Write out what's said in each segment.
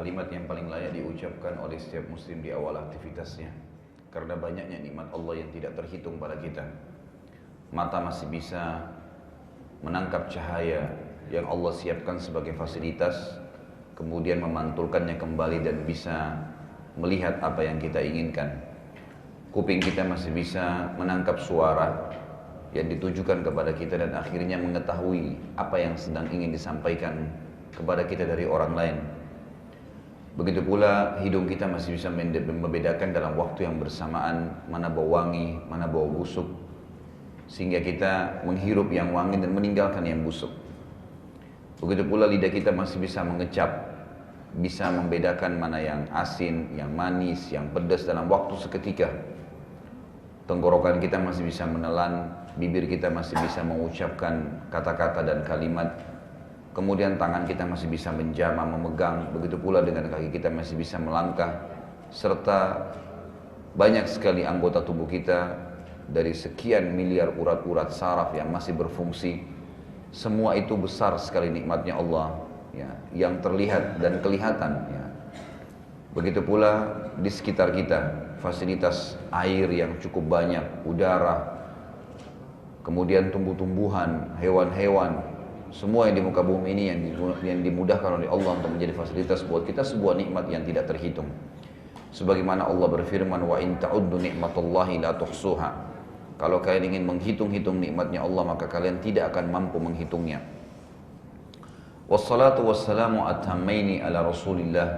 kalimat yang paling layak diucapkan oleh setiap muslim di awal aktivitasnya. Karena banyaknya nikmat Allah yang tidak terhitung pada kita. Mata masih bisa menangkap cahaya yang Allah siapkan sebagai fasilitas, kemudian memantulkannya kembali dan bisa melihat apa yang kita inginkan. Kuping kita masih bisa menangkap suara yang ditujukan kepada kita dan akhirnya mengetahui apa yang sedang ingin disampaikan kepada kita dari orang lain. Begitu pula hidung kita masih bisa membedakan dalam waktu yang bersamaan mana bau wangi, mana bau busuk, sehingga kita menghirup yang wangi dan meninggalkan yang busuk. Begitu pula lidah kita masih bisa mengecap, bisa membedakan mana yang asin, yang manis, yang pedas dalam waktu seketika. Tenggorokan kita masih bisa menelan, bibir kita masih bisa mengucapkan kata-kata dan kalimat. Kemudian tangan kita masih bisa menjamah, memegang. Begitu pula dengan kaki kita masih bisa melangkah. Serta banyak sekali anggota tubuh kita dari sekian miliar urat-urat saraf yang masih berfungsi. Semua itu besar sekali nikmatnya Allah ya, yang terlihat dan kelihatan ya. Begitu pula di sekitar kita fasilitas air yang cukup banyak, udara, kemudian tumbuh-tumbuhan, hewan-hewan, semua yang di muka bumi ini yang dimudahkan oleh Allah untuk menjadi fasilitas buat kita, sebuah nikmat yang tidak terhitung. Sebagaimana Allah berfirman, wa in ta'uddu ni'matallahi la tuhsuha. Kalau kalian ingin menghitung-hitung nikmatnya Allah, maka kalian tidak akan mampu menghitungnya. Wassalatu wassalamu atammaini ala Rasulillah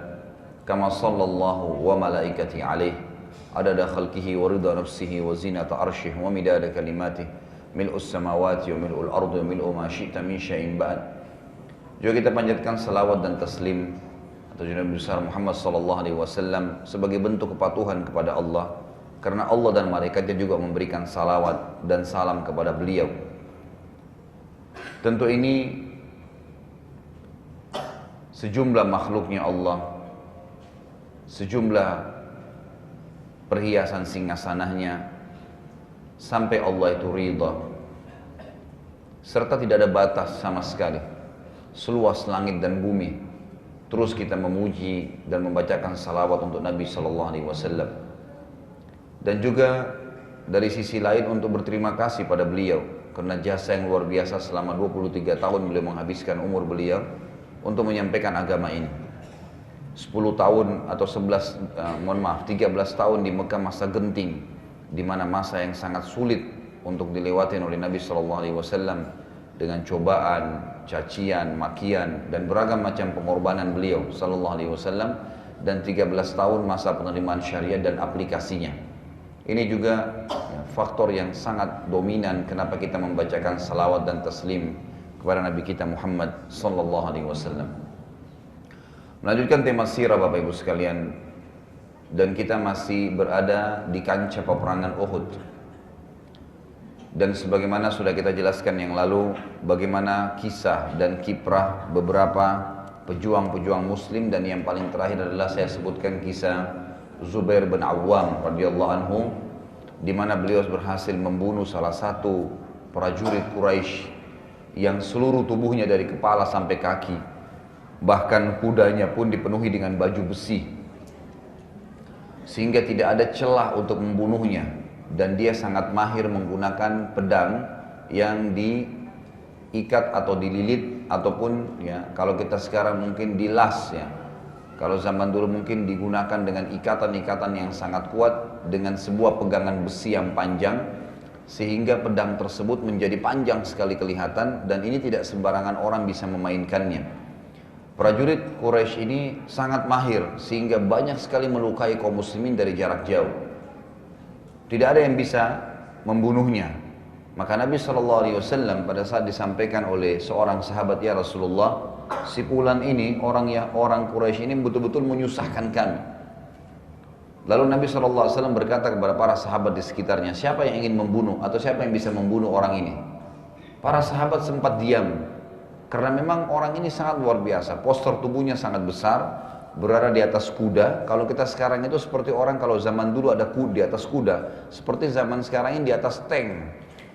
kama sallallahu wa malaikati alaih adada khalqihi wa ridha nafsihi wa zinata arshih wa midada kalimatih mil'us samawati wa mil'ul ardu wa mil'u ma syi'ta min syai'in ba'd. Juga kita panjatkan salawat dan taslim atau Nabi besar Muhammad sallallahu alaihi wasallam sebagai bentuk kepatuhan kepada Allah, karena Allah dan malaikatnya juga memberikan salawat dan salam kepada beliau. Tentu ini sejumlah makhluknya Allah, sejumlah perhiasan singgasananya, sampai Allah itu ridha, serta tidak ada batas sama sekali, seluas langit dan bumi. Terus kita memuji dan membacakan salawat untuk Nabi sallallahu alaihi wasallam. Dan juga dari sisi lain untuk berterima kasih pada beliau karena jasa yang luar biasa selama 23 tahun beliau menghabiskan umur beliau untuk menyampaikan agama ini. 10 tahun atau 13 tahun di Mekah masa genting, di mana masa yang sangat sulit untuk dilewati oleh Nabi sallallahu alaihi wasallam dengan cobaan, cacian, makian dan beragam macam pengorbanan beliau sallallahu alaihi wasallam, dan 13 tahun masa penerimaan syariat dan aplikasinya. Ini juga faktor yang sangat dominan kenapa kita membacakan salawat dan taslim kepada Nabi kita Muhammad sallallahu alaihi wasallam. Melanjutkan tema sirah Bapak Ibu sekalian, dan kita masih berada di kancah peperangan Uhud. Dan sebagaimana sudah kita jelaskan yang lalu, bagaimana kisah dan kiprah beberapa pejuang-pejuang muslim, dan yang paling terakhir adalah saya sebutkan kisah Zubair bin Awwam radhiyallahu anhu, di mana beliau berhasil membunuh salah satu prajurit Quraisy yang seluruh tubuhnya dari kepala sampai kaki, bahkan kudanya pun dipenuhi dengan baju besi, sehingga tidak ada celah untuk membunuhnya. Dan dia sangat mahir menggunakan pedang yang diikat atau dililit, ataupun ya kalau kita sekarang mungkin dilas ya. Kalau zaman dulu mungkin digunakan dengan ikatan-ikatan yang sangat kuat dengan sebuah pegangan besi yang panjang, sehingga pedang tersebut menjadi panjang sekali kelihatan, dan ini tidak sembarangan orang bisa memainkannya. Prajurit Quraisy ini sangat mahir sehingga banyak sekali melukai kaum muslimin dari jarak jauh. Tidak ada yang bisa membunuhnya. Maka Nabi SAW pada saat disampaikan oleh seorang sahabat, ya Rasulullah, si fulan ini orang Quraisy ini betul-betul menyusahkan kami. Lalu Nabi SAW berkata kepada para sahabat di sekitarnya, siapa yang ingin membunuh atau siapa yang bisa membunuh orang ini? Para sahabat sempat diam, karena memang orang ini sangat luar biasa. Postur tubuhnya sangat besar, berada di atas kuda. Kalau kita sekarang itu seperti orang kalau zaman dulu ada kuda di atas kuda, seperti zaman sekarang ini di atas tank,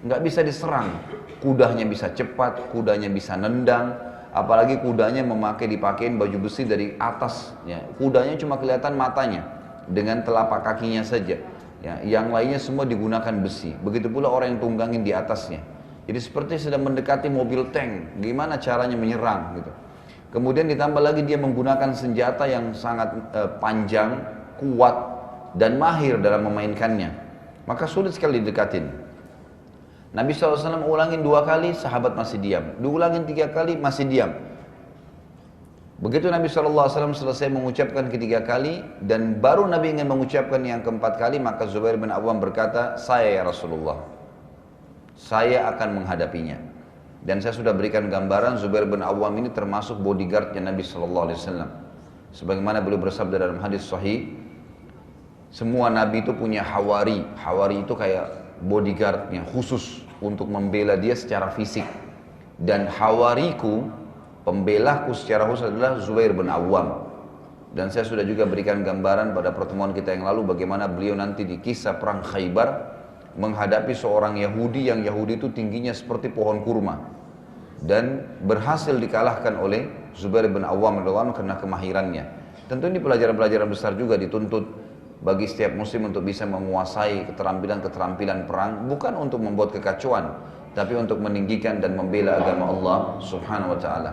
nggak bisa diserang. Kudanya bisa cepat, kudanya bisa nendang, apalagi kudanya dipakein baju besi dari atas, ya. Kudanya cuma kelihatan matanya dengan telapak kakinya saja, ya. Yang lainnya semua digunakan besi. Begitu pula orang yang tunggangin di atasnya. Jadi seperti sedang mendekati mobil tank, gimana caranya menyerang gitu. Kemudian ditambah lagi dia menggunakan senjata yang sangat panjang, kuat, dan mahir dalam memainkannya. Maka sulit sekali didekatin. Nabi SAW ulangin 2 kali, sahabat masih diam. Diulangin 3 kali, masih diam. Begitu Nabi SAW selesai mengucapkan ketiga kali, dan baru Nabi ingin mengucapkan yang keempat kali, maka Zubair bin Awam berkata, saya ya Rasulullah, saya akan menghadapinya. Dan saya sudah berikan gambaran Zubair bin Awam ini termasuk bodyguardnya Nabi SAW. Sebagaimana beliau bersabda dalam hadis sahih, semua Nabi itu punya hawari. Hawari itu kayak bodyguardnya khusus untuk membela dia secara fisik. Dan hawariku, pembelaku secara khusus adalah Zubair bin Awam. Dan saya sudah juga berikan gambaran pada pertemuan kita yang lalu bagaimana beliau nanti di kisah perang Khaybar menghadapi seorang Yahudi yang Yahudi itu tingginya seperti pohon kurma dan berhasil dikalahkan oleh Zubair bin Awam karena kemahirannya. Tentu ini pelajaran-pelajaran besar juga dituntut bagi setiap muslim untuk bisa menguasai keterampilan-keterampilan perang, bukan untuk membuat kekacauan, tapi untuk meninggikan dan membela agama Allah Subhanahu wa taala.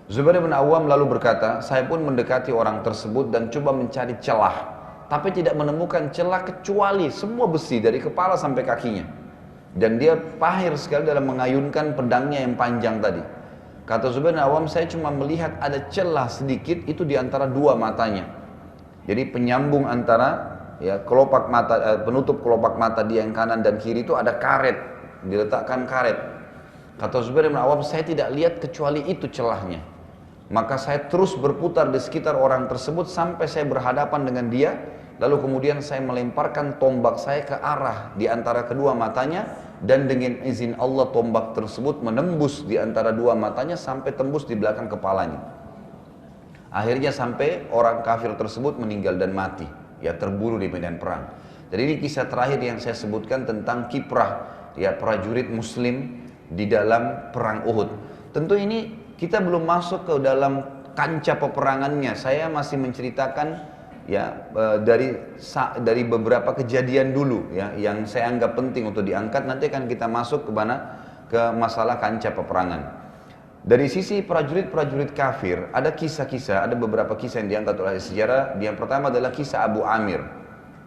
Zubair bin Awam lalu berkata, saya pun mendekati orang tersebut dan coba mencari celah, tapi tidak menemukan celah kecuali semua besi dari kepala sampai kakinya. Dan dia pahir sekali dalam mengayunkan pedangnya yang panjang tadi. Kata Zubair bin Awam, saya cuma melihat ada celah sedikit itu di antara 2 matanya. Jadi penyambung antara ya kelopak mata, penutup kelopak mata dia yang kanan dan kiri itu ada karet, diletakkan karet. Kata Zubair bin Awam, saya tidak lihat kecuali itu celahnya. Maka saya terus berputar di sekitar orang tersebut sampai saya berhadapan dengan dia. Lalu kemudian saya melemparkan tombak saya ke arah di antara kedua matanya. Dan dengan izin Allah tombak tersebut menembus di antara 2 matanya sampai tembus di belakang kepalanya. Akhirnya sampai orang kafir tersebut meninggal dan mati. Ya terbunuh di medan perang. Jadi ini kisah terakhir yang saya sebutkan tentang kiprah ya prajurit muslim di dalam perang Uhud. Tentu ini kita belum masuk ke dalam kancah peperangannya. Saya masih menceritakan ya dari beberapa kejadian dulu ya yang saya anggap penting untuk diangkat. Nanti akan kita masuk ke mana? Ke masalah kancah peperangan. Dari sisi prajurit-prajurit kafir ada kisah-kisah, ada beberapa kisah yang diangkat oleh sejarah. Yang pertama adalah kisah Abu Amir.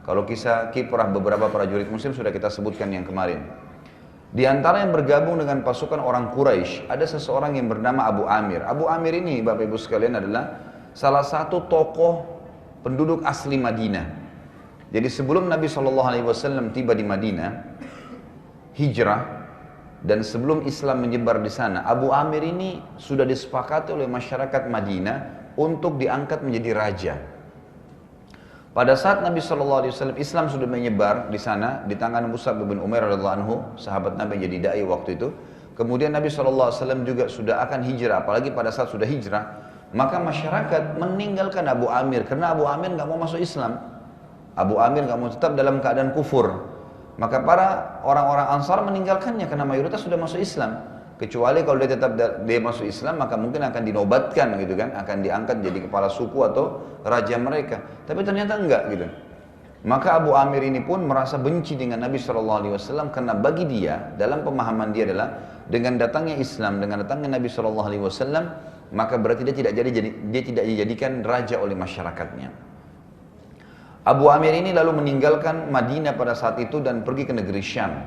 Kalau kisah kiprah beberapa prajurit muslim sudah kita sebutkan yang kemarin. Di antara yang bergabung dengan pasukan orang Quraisy ada seseorang yang bernama Abu Amir. Abu Amir ini Bapak Ibu sekalian adalah salah satu tokoh penduduk asli Madinah. Jadi sebelum Nabi SAW tiba di Madinah, hijrah, dan sebelum Islam menyebar di sana, Abu Amir ini sudah disepakati oleh masyarakat Madinah untuk diangkat menjadi raja. Pada saat Nabi SAW Islam sudah menyebar di sana di tangan Mus'ab bin Umair radhiyallahu anhu, sahabat Nabi yang jadi dai waktu itu. Kemudian Nabi SAW juga sudah akan hijrah, apalagi pada saat sudah hijrah, maka masyarakat meninggalkan Abu Amir karena Abu Amir nggak mau masuk Islam. Abu Amir nggak mau, tetap dalam keadaan kufur. Maka para orang-orang Ansar meninggalkannya karena mayoritas sudah masuk Islam. Kecuali kalau dia masuk Islam, maka mungkin akan dinobatkan gitu kan, akan diangkat jadi kepala suku atau raja mereka. Tapi ternyata enggak gitu. Maka Abu Amir ini pun merasa benci dengan Nabi SAW karena bagi dia, dalam pemahaman dia adalah dengan datangnya Islam, dengan datangnya Nabi SAW, maka berarti dia tidak dijadikan raja oleh masyarakatnya. Abu Amir ini lalu meninggalkan Madinah pada saat itu dan pergi ke negeri Syam.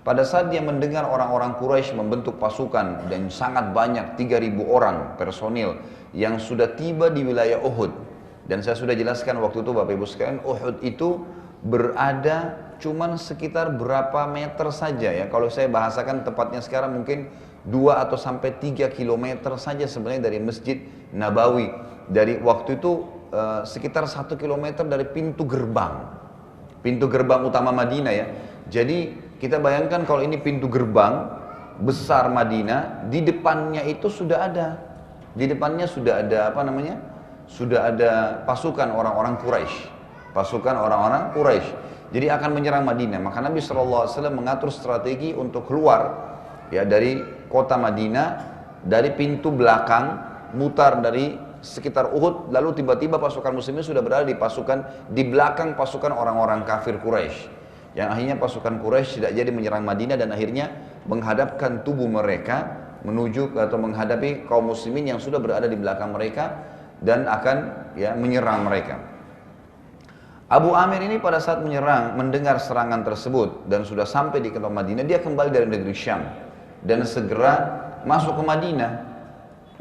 Pada saat dia mendengar orang-orang Quraisy membentuk pasukan dan sangat banyak 3.000 orang personil yang sudah tiba di wilayah Uhud. Dan saya sudah jelaskan waktu itu Bapak Ibu sekalian, Uhud itu berada cuman sekitar berapa meter saja ya. Kalau saya bahasakan tepatnya sekarang mungkin 2 atau sampai 3 kilometer saja sebenarnya dari Masjid Nabawi. Dari waktu itu sekitar 1 kilometer dari pintu gerbang utama Madinah ya. Jadi kita bayangkan kalau ini pintu gerbang besar Madinah, di depannya itu sudah ada, di depannya sudah ada apa namanya? Sudah ada pasukan orang-orang Quraisy, pasukan orang-orang Quraisy. Jadi akan menyerang Madinah. Maka Nabi SAW mengatur strategi untuk keluar ya dari kota Madinah dari pintu belakang, mutar dari sekitar Uhud, lalu tiba-tiba pasukan muslimin sudah berada di belakang pasukan orang-orang kafir Quraisy. Yang akhirnya pasukan Quraisy tidak jadi menyerang Madinah dan akhirnya menghadapkan tubuh mereka menuju atau menghadapi kaum muslimin yang sudah berada di belakang mereka dan akan menyerang mereka. Abu Amir ini pada saat menyerang, mendengar serangan tersebut dan sudah sampai di kota Madinah, dia kembali dari negeri Syam dan segera masuk ke Madinah.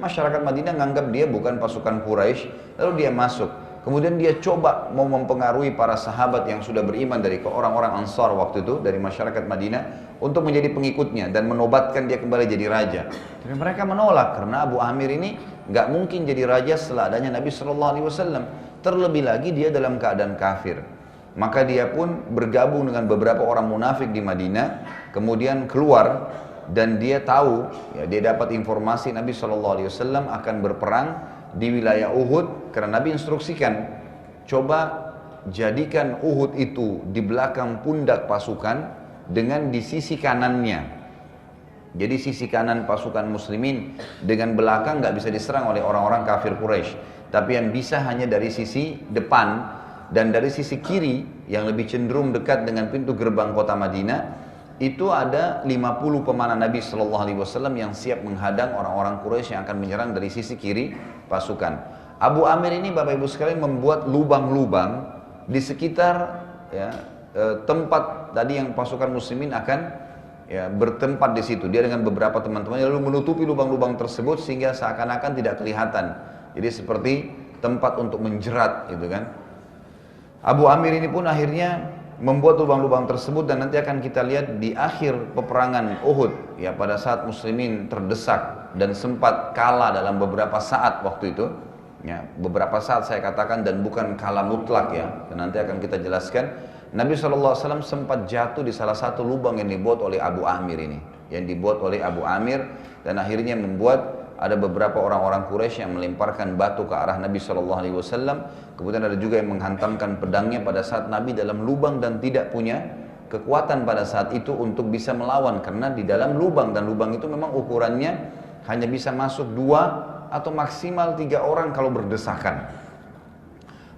Masyarakat Madinah menganggap dia bukan pasukan Quraisy, lalu dia masuk. Kemudian dia coba mau mempengaruhi para sahabat yang sudah beriman dari orang-orang Ansar waktu itu, dari masyarakat Madinah, untuk menjadi pengikutnya dan menobatkan dia kembali jadi raja. Tapi mereka menolak karena Abu Amir ini nggak mungkin jadi raja setelah adanya Nabi SAW. Terlebih lagi dia dalam keadaan kafir. Maka dia pun bergabung dengan beberapa orang munafik di Madinah, kemudian keluar dan dia tahu, dia dapat informasi Nabi SAW akan berperang di wilayah Uhud karena Nabi instruksikan, coba jadikan Uhud itu di belakang pundak pasukan dengan di sisi kanannya. Jadi sisi kanan pasukan muslimin dengan belakang nggak bisa diserang oleh orang-orang kafir Quraisy. Tapi yang bisa hanya dari sisi depan dan dari sisi kiri yang lebih cenderung dekat dengan pintu gerbang kota Madinah, itu ada 50 pemanah Nabi SAW yang siap menghadang orang-orang Quraisy yang akan menyerang dari sisi kiri pasukan. Abu Amir ini Bapak Ibu sekalian membuat lubang-lubang di sekitar tempat tadi yang pasukan muslimin akan bertempat di situ. Dia dengan beberapa teman-temannya lalu menutupi lubang-lubang tersebut sehingga seakan-akan tidak kelihatan. Jadi seperti tempat untuk menjerat gitu kan. Abu Amir ini pun akhirnya membuat lubang-lubang tersebut dan nanti akan kita lihat di akhir peperangan Uhud pada saat muslimin terdesak dan sempat kalah dalam beberapa saat waktu itu. Beberapa saat saya katakan dan bukan kalah mutlak dan nanti akan kita jelaskan. Nabi SAW sempat jatuh di salah satu lubang yang dibuat oleh Abu Amir ini. Yang dibuat oleh Abu Amir dan akhirnya membuat ada beberapa orang-orang Quraisy yang melemparkan batu ke arah Nabi SAW. Kemudian ada juga yang menghantamkan pedangnya pada saat Nabi dalam lubang dan tidak punya kekuatan pada saat itu untuk bisa melawan. Karena di dalam lubang, dan lubang itu memang ukurannya hanya bisa masuk 2 atau maksimal 3 orang kalau berdesakan.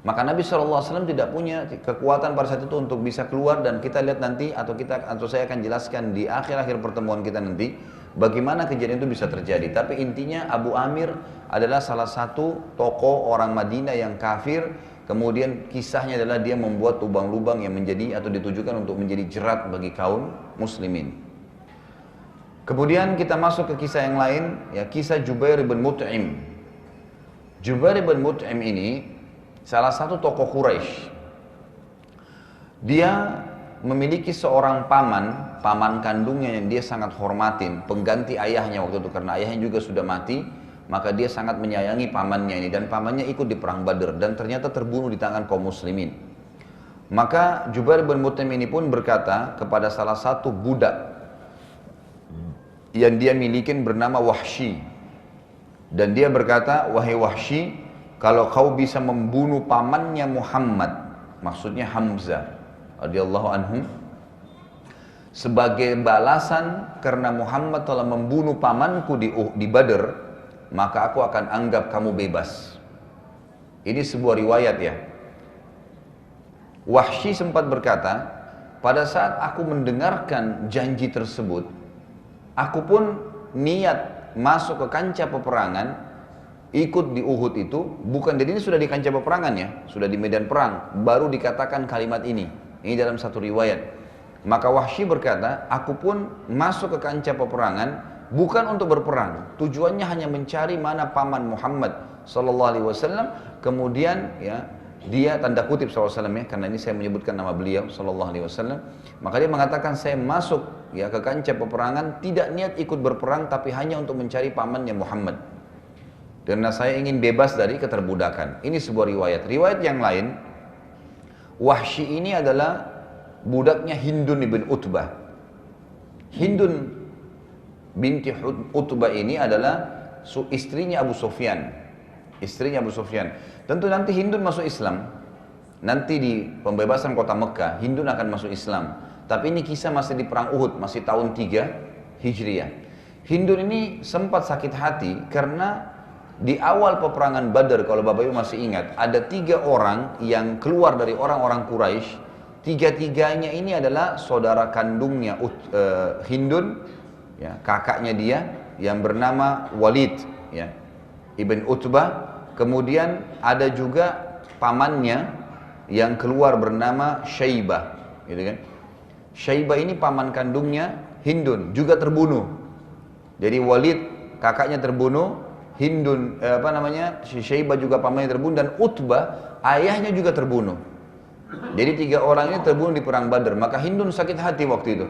Maka Nabi SAW tidak punya kekuatan pada saat itu untuk bisa keluar, dan kita lihat nanti atau saya akan jelaskan di akhir-akhir pertemuan kita nanti bagaimana kejadian itu bisa terjadi. Tapi intinya Abu Amir adalah salah satu tokoh orang Madinah yang kafir. Kemudian kisahnya adalah dia membuat lubang-lubang yang menjadi atau ditujukan untuk menjadi jerat bagi kaum muslimin. Kemudian kita masuk ke kisah yang lain, kisah Jubair bin Mut'im. Jubair bin Mut'im ini salah satu tokoh Quraisy. Dia memiliki seorang paman kandungnya yang dia sangat hormatin, pengganti ayahnya waktu itu karena ayahnya juga sudah mati, maka dia sangat menyayangi pamannya ini, dan pamannya ikut di perang Badar dan ternyata terbunuh di tangan kaum muslimin. Maka Jubair bin Mut'im ini pun berkata kepada salah satu budak yang dia milikin bernama Wahsy, dan dia berkata, "Wahai Wahsy, kalau kau bisa membunuh pamannya Muhammad," maksudnya Hamzah radhiyallahu anhum, "sebagai balasan karena Muhammad telah membunuh pamanku di Badar, maka aku akan anggap kamu bebas." Ini sebuah riwayat Wahsy sempat berkata, pada saat aku mendengarkan janji tersebut, aku pun niat masuk ke kancah peperangan, ikut di Uhud itu, bukan, jadi ini sudah di kancah peperangan sudah di medan perang, baru dikatakan kalimat ini. Ini dalam satu riwayat. Maka Wahsy berkata, aku pun masuk ke kancah peperangan bukan untuk berperang, tujuannya hanya mencari mana paman Muhammad SAW. Kemudian dia tanda kutip SAW karena ini saya menyebutkan nama beliau SAW. Maka dia mengatakan, saya masuk ke kancah peperangan tidak niat ikut berperang, tapi hanya untuk mencari pamannya Muhammad, karena saya ingin bebas dari keterbudakan. Ini sebuah riwayat. Riwayat yang lain, Wahsy ini adalah budaknya Hindun bin Utbah. Hindun binti Utbah ini adalah istrinya Abu Sufyan. Istrinya Abu Sufyan. Tentu nanti Hindun masuk Islam. Nanti di pembebasan kota Mekah, Hindun akan masuk Islam. Tapi ini kisah masih di perang Uhud, masih tahun 3 Hijriah. Hindun ini sempat sakit hati karena di awal peperangan Badar, kalau Bapak Ibu masih ingat, ada 3 orang yang keluar dari orang-orang Quraisy. Tiga-tiganya ini adalah saudara kandungnya Hindun, ya, kakaknya dia yang bernama Walid, ya, Ibn Utbah. Kemudian ada juga pamannya yang keluar bernama Syaibah, gitu kan. Syaibah ini paman kandungnya Hindun, juga terbunuh. Jadi Walid kakaknya terbunuh, Hindun Syaibah juga pamannya terbunuh, dan Utbah ayahnya juga terbunuh. Jadi 3 orang ini terbunuh di perang Badar. Maka Hindun sakit hati waktu itu,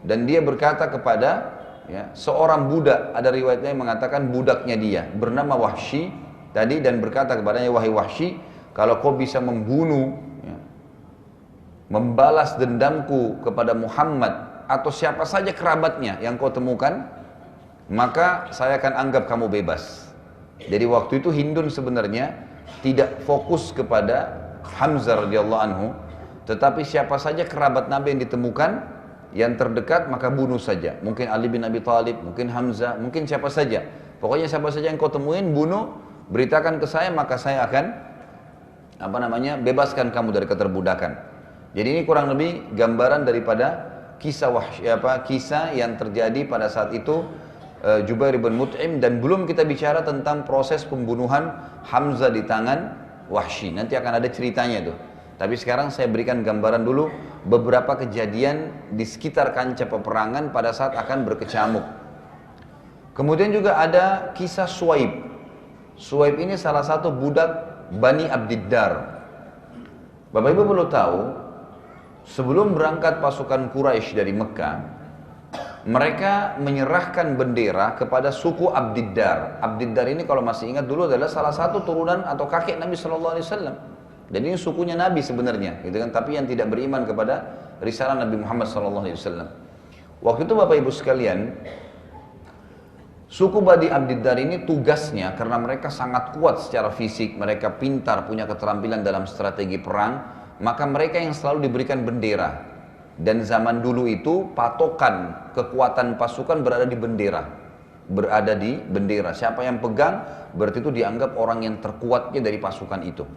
dan dia berkata kepada, ya, seorang budak, ada riwayatnya yang mengatakan budaknya dia bernama Wahsy tadi, dan berkata kepadanya, wahai Wahsy, kalau kau bisa membunuh, ya, membalas dendamku kepada Muhammad atau siapa saja kerabatnya yang kau temukan, maka saya akan anggap kamu bebas. Jadi waktu itu Hindun sebenarnya tidak fokus kepada Hamzah radhiyallahu anhu, tetapi siapa saja kerabat Nabi yang ditemukan yang terdekat maka bunuh saja. Mungkin Ali bin Abi Thalib, mungkin Hamzah, mungkin siapa saja. Pokoknya siapa saja yang kau temuin bunuh, beritakan ke saya, maka saya akan bebaskan kamu dari keterbudakan. Jadi ini kurang lebih gambaran daripada kisah yang terjadi pada saat itu Jubair bin Mut'im, dan belum kita bicara tentang proses pembunuhan Hamzah di tangan Wahsy. Nanti akan ada ceritanya tuh. Tapi sekarang saya berikan gambaran dulu beberapa kejadian di sekitar kancah peperangan pada saat akan berkecamuk. Kemudian juga ada kisah Suwaib. Suwaib ini salah satu budak Bani Abdiddar. Bapak Ibu perlu tahu, sebelum berangkat pasukan Quraisy dari Mekah, mereka menyerahkan bendera kepada suku Abdiddar. Abdiddar ini kalau masih ingat dulu adalah salah satu turunan atau kakek Nabi Shallallahu Alaihi Wasallam. Dan ini sukunya Nabi sebenarnya, gitu kan? Tapi yang tidak beriman kepada risalah Nabi Muhammad Shallallahu Alaihi Wasallam. Waktu itu Bapak Ibu sekalian, suku Bani Abdiddar ini tugasnya, karena mereka sangat kuat secara fisik, mereka pintar, punya keterampilan dalam strategi perang, maka mereka yang selalu diberikan bendera. Dan zaman dulu itu patokan kekuatan pasukan berada di bendera. Berada di bendera. Siapa yang pegang berarti itu dianggap orang yang terkuatnya dari pasukan itu.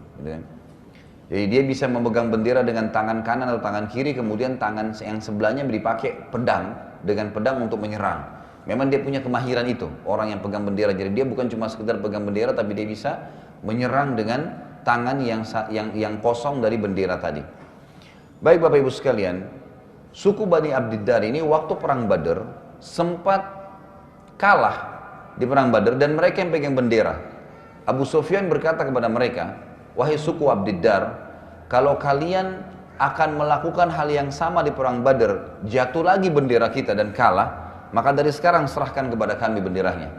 Jadi dia bisa memegang bendera dengan tangan kanan atau tangan kiri, kemudian tangan yang sebelahnya dipakai pedang, dengan pedang untuk menyerang. Memang dia punya kemahiran itu, orang yang pegang bendera. Jadi dia bukan cuma sekedar pegang bendera, tapi dia bisa menyerang dengan tangan yang kosong dari bendera tadi. Baik Bapak Ibu sekalian, suku Bani Abdiddar ini waktu perang Badar sempat kalah di perang Badar, dan mereka yang pegang bendera. Abu Sufyan berkata kepada mereka, wahai suku Abdiddar, kalau kalian akan melakukan hal yang sama di perang Badar, jatuh lagi bendera kita dan kalah, maka dari sekarang serahkan kepada kami benderanya.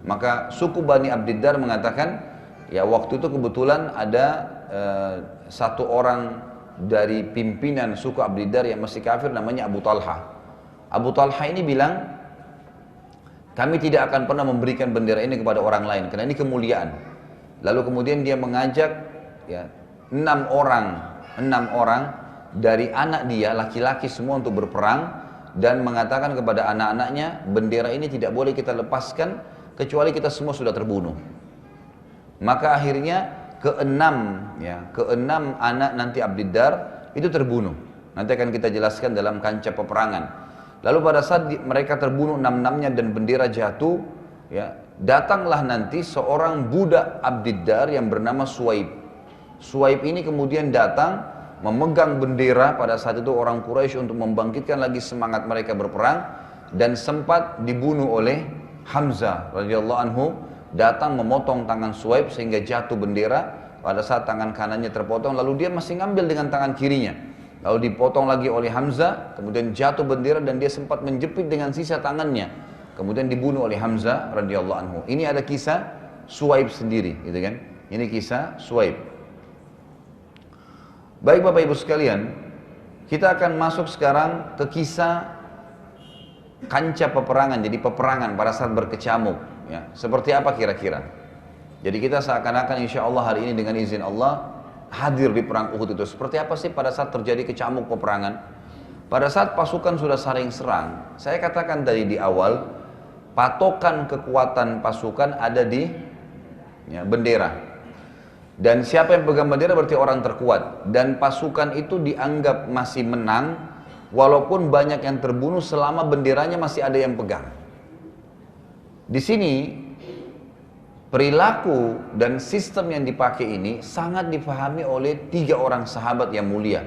Maka suku Bani Abdiddar mengatakan, ya waktu itu kebetulan ada satu orang dari pimpinan suku Abdiddar yang masih kafir, namanya Abu Talha. Abu Talha ini bilang, kami tidak akan pernah memberikan bendera ini kepada orang lain, karena ini kemuliaan. Lalu kemudian dia mengajak, ya, 6 orang dari anak dia, laki-laki semua, untuk berperang, dan mengatakan kepada anak-anaknya, bendera ini tidak boleh kita lepaskan kecuali kita semua sudah terbunuh. Maka akhirnya keenam anak nanti Abdiddar itu terbunuh. Nanti akan kita jelaskan dalam kancah peperangan. Lalu pada saat mereka terbunuh 6-6-nya dan bendera jatuh, ya, datanglah nanti seorang budak Abdiddar yang bernama Suwaib. Suwaib ini kemudian datang memegang bendera pada saat itu orang Quraisy untuk membangkitkan lagi semangat mereka berperang, dan sempat dibunuh oleh Hamzah radhiyallahu anhu. Datang memotong tangan Suwaib sehingga jatuh bendera. Pada saat tangan kanannya terpotong, lalu dia masih ngambil dengan tangan kirinya, lalu dipotong lagi oleh Hamzah, kemudian jatuh bendera dan dia sempat menjepit dengan sisa tangannya, kemudian dibunuh oleh Hamzah radhiyallahu anhu. Ini ada kisah Suwaib sendiri, gitu kan? Ini kisah Suwaib. Baik Bapak Ibu sekalian, kita akan masuk sekarang ke kisah kancah peperangan. Jadi peperangan pada saat berkecamuk, ya, seperti apa kira-kira? Jadi kita seakan-akan insya Allah hari ini dengan izin Allah hadir di perang Uhud itu. Seperti apa sih pada saat terjadi kecamuk peperangan? Pada saat pasukan sudah saling serang, saya katakan tadi di awal, patokan kekuatan pasukan ada di bendera. Dan siapa yang pegang bendera berarti orang terkuat. Dan pasukan itu dianggap masih menang walaupun banyak yang terbunuh selama benderanya masih ada yang pegang. Di sini perilaku dan sistem yang dipakai ini sangat dipahami oleh 3 orang sahabat yang mulia.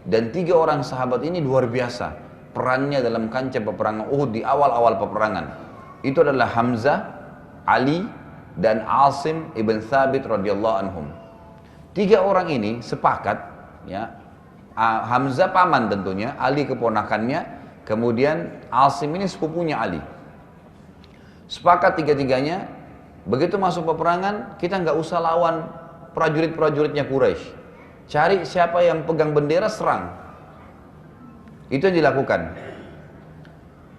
Dan 3 orang sahabat ini luar biasa perannya dalam kancah peperangan Uhud di awal-awal peperangan. Itu adalah Hamzah, Ali, dan Asim ibn Thabit radhiyallahu anhum. 3 orang ini sepakat, ya, Hamzah paman tentunya, Ali keponakannya, kemudian Asim ini sepupunya Ali. Sepakat 3-tiganya, begitu masuk peperangan, kita nggak usah lawan prajurit-prajuritnya Quraisy. Cari siapa yang pegang bendera, serang. Itu yang dilakukan.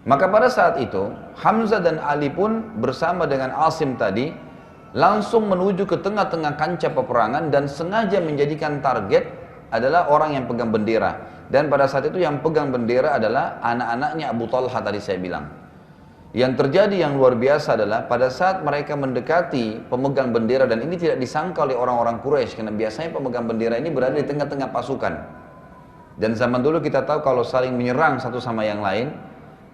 Maka pada saat itu, Hamzah dan Ali pun bersama dengan Asim tadi, langsung menuju ke tengah-tengah kancah peperangan dan sengaja menjadikan target adalah orang yang pegang bendera. Dan pada saat itu yang pegang bendera adalah anak-anaknya Abu Talha tadi saya bilang. Yang terjadi yang luar biasa adalah pada saat mereka mendekati pemegang bendera, dan ini tidak disangka oleh orang-orang Quraisy karena biasanya pemegang bendera ini berada di tengah-tengah pasukan. Dan zaman dulu kita tahu kalau saling menyerang satu sama yang lain,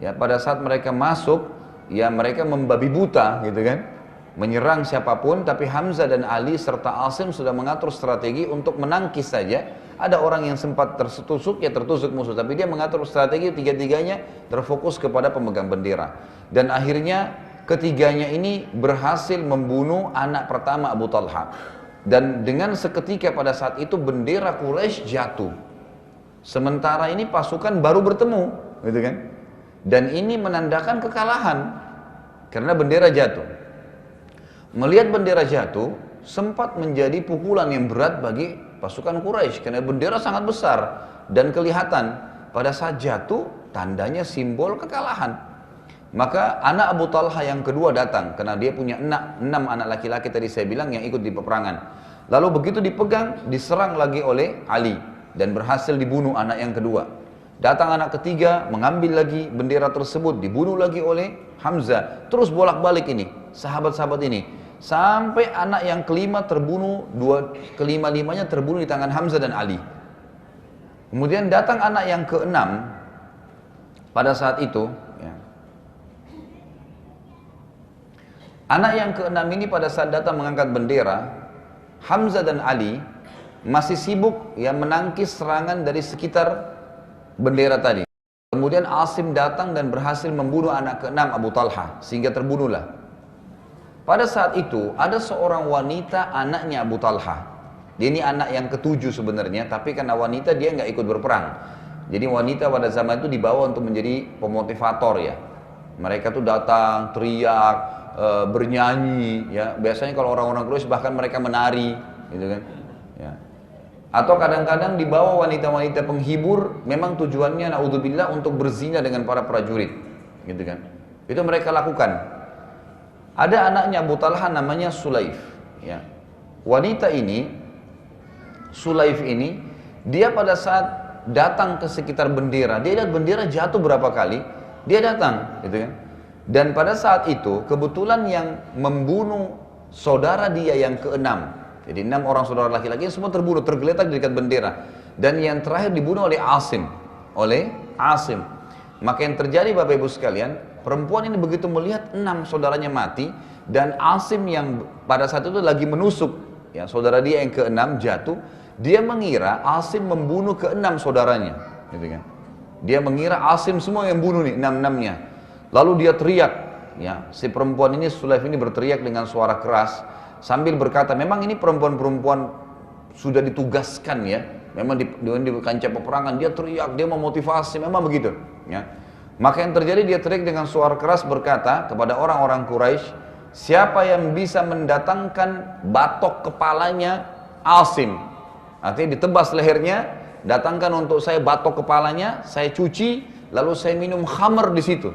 ya pada saat mereka masuk, ya mereka membabi buta gitu kan. Menyerang siapapun, tapi Hamzah dan Ali serta Asim sudah mengatur strategi untuk menangkis saja. Ada orang yang sempat tertusuk, ya tertusuk musuh, tapi dia mengatur strategi, 3-tiganya terfokus kepada pemegang bendera. Dan akhirnya ketiganya ini berhasil membunuh anak pertama Abu Talha. Dan dengan seketika pada saat itu bendera Quraisy jatuh. Sementara ini pasukan baru bertemu, gitu kan? Dan ini menandakan kekalahan karena bendera jatuh. Melihat bendera jatuh, sempat menjadi pukulan yang berat bagi pasukan Quraisy karena bendera sangat besar dan kelihatan pada saat jatuh tandanya simbol kekalahan. Maka anak Abu Talha yang kedua datang karena dia punya 6 anak laki-laki tadi saya bilang yang ikut di peperangan. Lalu begitu dipegang, diserang lagi oleh Ali dan berhasil dibunuh anak yang kedua. Datang anak ketiga, mengambil lagi bendera tersebut, dibunuh lagi oleh Hamzah. Terus bolak-balik ini, sahabat-sahabat ini. Sampai anak yang kelima terbunuh, kelima-limanya terbunuh di tangan Hamzah dan Ali. Kemudian datang anak yang keenam pada saat itu. Ya. Anak yang keenam ini pada saat datang mengangkat bendera, Hamzah dan Ali masih sibuk ya menangkis serangan dari sekitar bendera tadi. Kemudian Asim datang dan berhasil membunuh anak keenam Abu Talha sehingga terbunuhlah. Pada saat itu ada seorang wanita anaknya Abu Talha. Dia ini anak yang ketujuh sebenarnya, tapi karena wanita dia nggak ikut berperang. Jadi wanita pada zaman itu dibawa untuk menjadi pemotivator ya. Mereka tuh datang teriak, bernyanyi ya. Biasanya kalau orang-orang Quraisy bahkan mereka menari, gitu kan? Ya. Atau kadang-kadang dibawa wanita-wanita penghibur, memang tujuannya naudzubillah untuk berzina dengan para prajurit, gitu kan? Itu mereka lakukan. Ada anaknya Abu Talha namanya Sulaif. Ya. Wanita ini, Sulaif ini, dia pada saat datang ke sekitar bendera, dia lihat bendera jatuh berapa kali, dia datang, gitu kan? Dan pada saat itu kebetulan yang membunuh saudara dia yang keenam. Jadi 6 orang saudara laki-laki semua terbunuh, tergeletak di dekat bendera. Dan yang terakhir dibunuh oleh Asim. Maka yang terjadi Bapak Ibu sekalian, perempuan ini begitu melihat 6 saudaranya mati dan Asim yang pada saat itu lagi menusuk, ya saudara dia yang ke-6 jatuh, dia mengira Asim membunuh ke-6 saudaranya, gitu kan? Dia mengira Asim semua yang bunuh nih 6-6-nya. Lalu dia teriak, ya si perempuan ini Sulaif ini berteriak dengan suara keras sambil berkata, memang ini perempuan-perempuan sudah ditugaskan ya, memang di kancah peperangan dia teriak, dia memotivasi, memang begitu, ya. Maka yang terjadi dia teriak dengan suara keras berkata kepada orang-orang Quraisy, siapa yang bisa mendatangkan batok kepalanya Asim, artinya ditebas lehernya, datangkan untuk saya batok kepalanya, saya cuci, lalu saya minum khamar di situ.